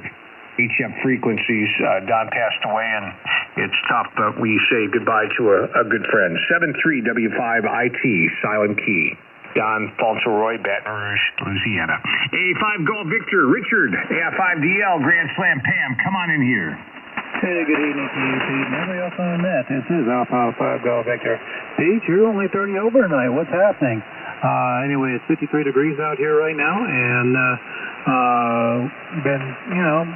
HF frequencies, Don passed away, and it's tough, but we say goodbye to a good friend. 73W5IT, Silent Key. Don Fauntleroy, Baton Rouge, Louisiana. A5 Golf Victor, Richard, AF5DL, Grand Slam Pam, come on in here. Hey, good evening to you, Pete, and everybody else on the net. This is Alpha 5 Golf Victor. Pete, you're only 30 over tonight. What's happening? Anyway, it's 53 degrees out here right now, and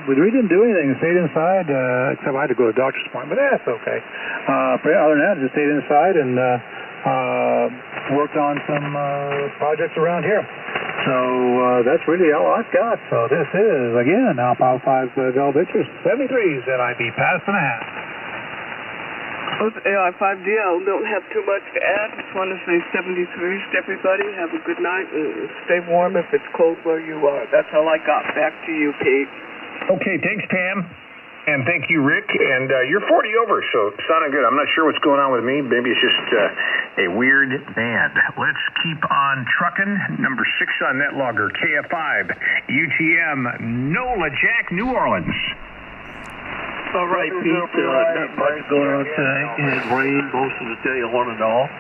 we didn't do anything. Stayed inside, except I had to go to a doctor's appointment, but that's okay. Other than that, I just stayed inside and worked on some projects around here. So that's really all I've got. So this is, again, Alpha 5 Golf Victor, 73s, and I'd be past and a half. AI5DL, don't have too much to add. Just want to say 73s to everybody. Have a good night and stay warm if it's cold where you are. That's all I got. Back to you, Pete. Okay, thanks, Pam. And thank you, Rick. And you're 40 over, so sounding good. I'm not sure what's going on with me. Maybe it's just a weird band. Let's keep on trucking. Number 6 on NetLogger, KF5, UTM, NOLA, Jack, New Orleans. All right, Pete, not much going on tonight. It had rain most of the day on and off.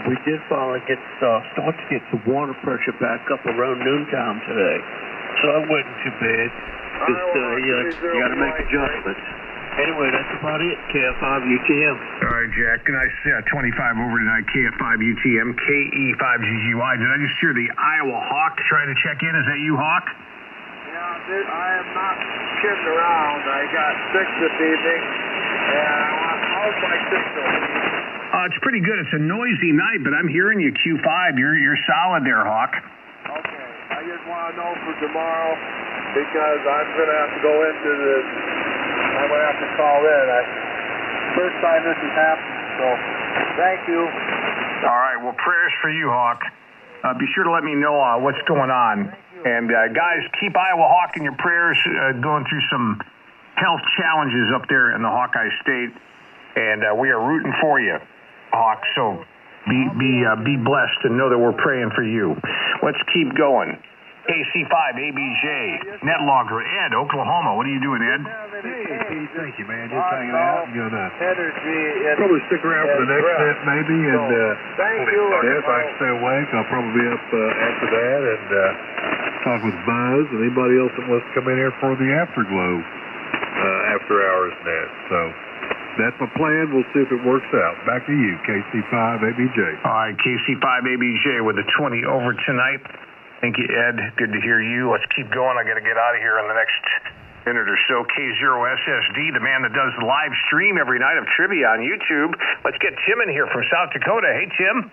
We did finally start to get the water pressure back up around noontime today. So it wasn't too bad. Just, you got to make adjustments. Anyway, that's about it. KF5 UTM. All right, Jack. Nice 25 over tonight. KF5 UTM, KE5GGY. Did I just hear the Iowa Hawk trying to check in? Is that you, Hawk? I am not kidding around. I got sick this evening, and I want all my signal. It's pretty good. It's a noisy night, but I'm hearing you, Q5. You're solid there, Hawk. Okay. I just want to know for tomorrow, because I'm going to have to go into I'm going to have to call in. First time this has happened, so thank you. All right. Well, prayers for you, Hawk. be sure to let me know what's going on. And guys, keep Iowa Hawk in your prayers. Going through some health challenges up there in the Hawkeye State, and we are rooting for you, Hawk. So be blessed and know that we're praying for you. Let's keep going. KC5 ABJ net logger Ed, Oklahoma. What are you doing, Ed? Hey, thank you, man. Just hanging out. I'm gonna probably stick around for the next set, maybe, and if I can stay awake, I'll probably be up after that and talk with Buzz and anybody else that wants to come in here for the afterglow after hours net. So that's my plan. We'll see if it works out. Back to you, KC5 ABJ. All right, KC5 ABJ with the 20 over tonight. Thank you, Ed. Good to hear you. Let's keep going. I got to get out of here in the next minute or so. K0SSD, the man that does the live stream every night of trivia on YouTube. Let's get Tim in here from South Dakota. Hey, Tim.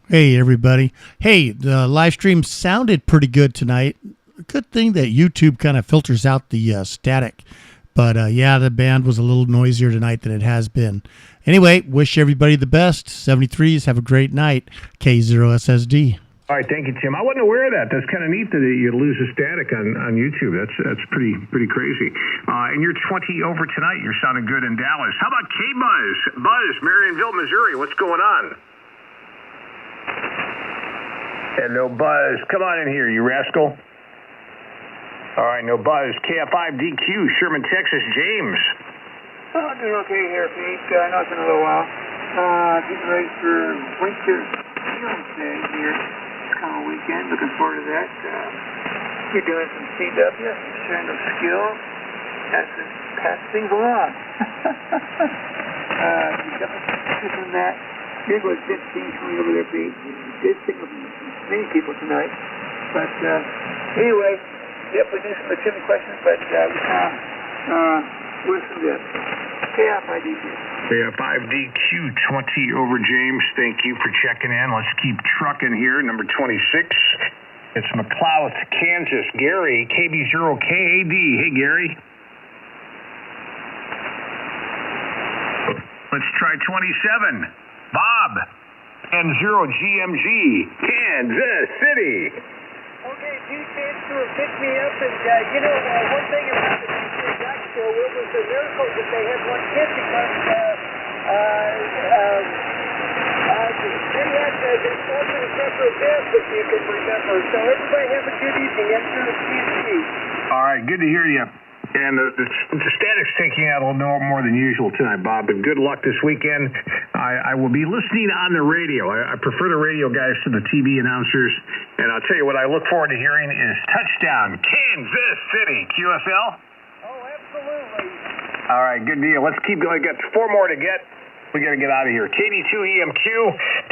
Hey, everybody. Hey, the live stream sounded pretty good tonight. Good thing that YouTube kind of filters out the static. But, yeah, the band was a little noisier tonight than it has been. Anyway, wish everybody the best. 73s, have a great night. K0SSD. All right, thank you, Tim. I wasn't aware of that. That's kind of neat that you lose the static on YouTube. That's pretty crazy. And you're 20 over tonight. You're sounding good in Dallas. How about K-Buzz? Buzz, Marionville, Missouri. What's going on? Hello, Buzz. Come on in here, you rascal. All right, no Buzz. KF5DQ, Sherman, Texas. James. Oh, doing okay here, Pete. Nothing in a little while. Getting ready for winter field day here. Weekend. Looking forward to that. You're doing some CW, sharing some skills. Pass things along. You got from that. Here goes 15 coming over there, Pete. Did signal many people tonight. But anyway, yep, we do some legitimate questions, but listen to this. KF5DQ. KF5DQ 20 over James. Thank you for checking in. Let's keep trucking here. Number 26. It's McLouth, Kansas. Gary, KB0KAD. Hey, Gary. Let's try 27. Bob, N0GMG, Kansas City. Okay, Pete, thanks for picking me up. And, one thing about the Jack show, it was a miracle that they had one kid because they had this alternate separate dance, if you can remember. So everybody have a good evening. Enter the TNT. All right, good to hear you. And the static's taking out a little more than usual tonight, Bob. But good luck this weekend. I will be listening on the radio. I prefer the radio guys to the TV announcers. And I'll tell you what I look forward to hearing is touchdown, Kansas City. QSL? Oh, absolutely. All right, good deal. Let's keep going. Got 4 more to get. We got to get out of here. KD2EMQ,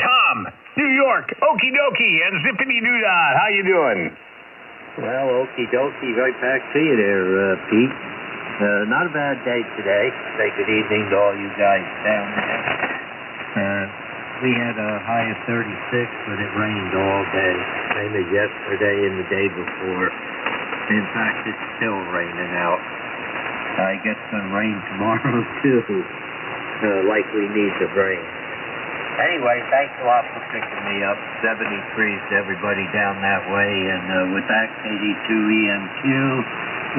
Tom, New York, okie dokie, and zippity doo dah. How you doing? Well, okie dokie, right back to you there, Pete. Not a bad day today. Say good evening to all you guys down there. We had a high of 36, but it rained all day. Same as yesterday and the day before. In fact, it's still raining out. I get some rain tomorrow, too. Likely needs of rain. Anyway, thanks a lot for picking me up. 73s to everybody down that way. And with that, KD2EMQ,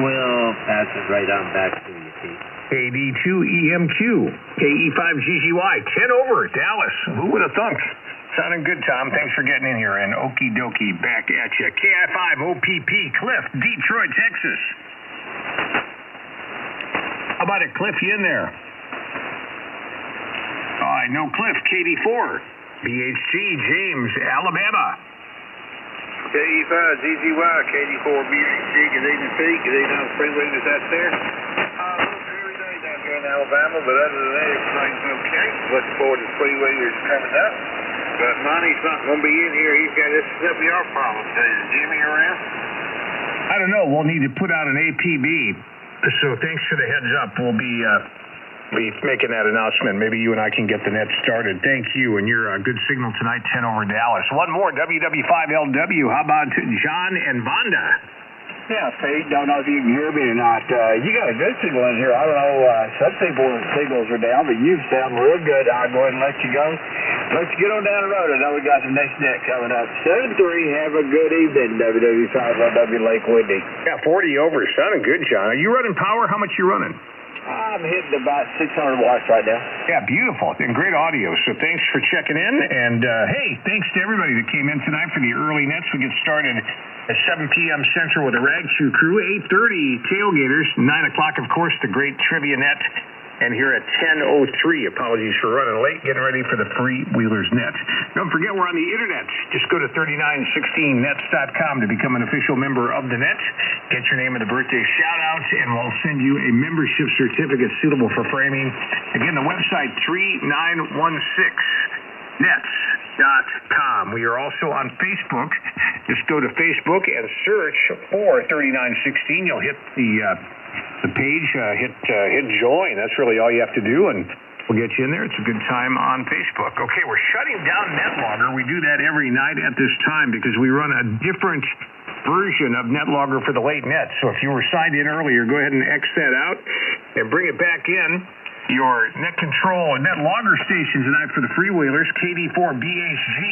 we'll pass it right on back to you, Pete. KD2EMQ, KE5GGY, 10 over, Dallas. Who would have thunk? Sounding good, Tom. Thanks for getting in here. And okie dokie, back at you. KI5OPP, Cliff, Detroit, Texas. How about it, Cliff? You in there? All right, no Cliff, KD4. BHG, James, Alabama. KE5GGY, KD4, BHG. Good evening, Pete. Good evening, all the freeways out there. Every day down here in Alabama, but other than that, everything's okay. Looking forward to the freeways coming up. But Monty's not going to be in here. He's got this WR problem today. Is Jimmy around? I don't know. We'll need to put out an APB. So thanks for the heads up. We'll be making that announcement. Maybe you and I can get the net started. Thank you, and you're a good signal tonight, 10 over Dallas. One more, WW5LW. How about John and Vonda? Yeah, Pete, don't know if you can hear me or not. You got a good signal in here. I don't know, some people's signals are down, but you sound real good. I'll go ahead and let you go. Let's get on down the road. I know we got the next net coming up. 7-3, have a good evening, WW5LW Lake Windy. Yeah, 40 over. Sounding good, John. Are you running power? How much you running? I'm hitting about 600 watts right now. Yeah, beautiful. And great audio. So thanks for checking in. And, hey, thanks to everybody that came in tonight for the early nets. We get started at 7 p.m. Central with the Rag Chew crew. 8:30 tailgaters. 9 o'clock, of course, the great trivia net. And here at 10:03, apologies for running late, getting ready for the Freewheelers Net. Don't forget, we're on the internet. Just go to 3916nets.com to become an official member of the net. Get your name and the birthday shout-out, and we'll send you a membership certificate suitable for framing. Again, the website, 3916nets.com. We are also on Facebook. Just go to Facebook and search for 3916. You'll hit the page, hit join. That's really all you have to do, and we'll get you in there. It's a good time on Facebook. Okay, we're shutting down NetLogger. We do that every night at this time because we run a different version of NetLogger for the late net. So if you were signed in earlier, go ahead and X that out and bring it back in. Your net control and NetLogger station tonight for the Freewheelers, KD4BHG,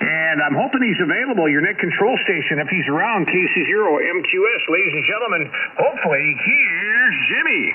and I'm hoping he's available, your net control station, if he's around, KC0MQS. Ladies and gentlemen, hopefully, here's Jimmy.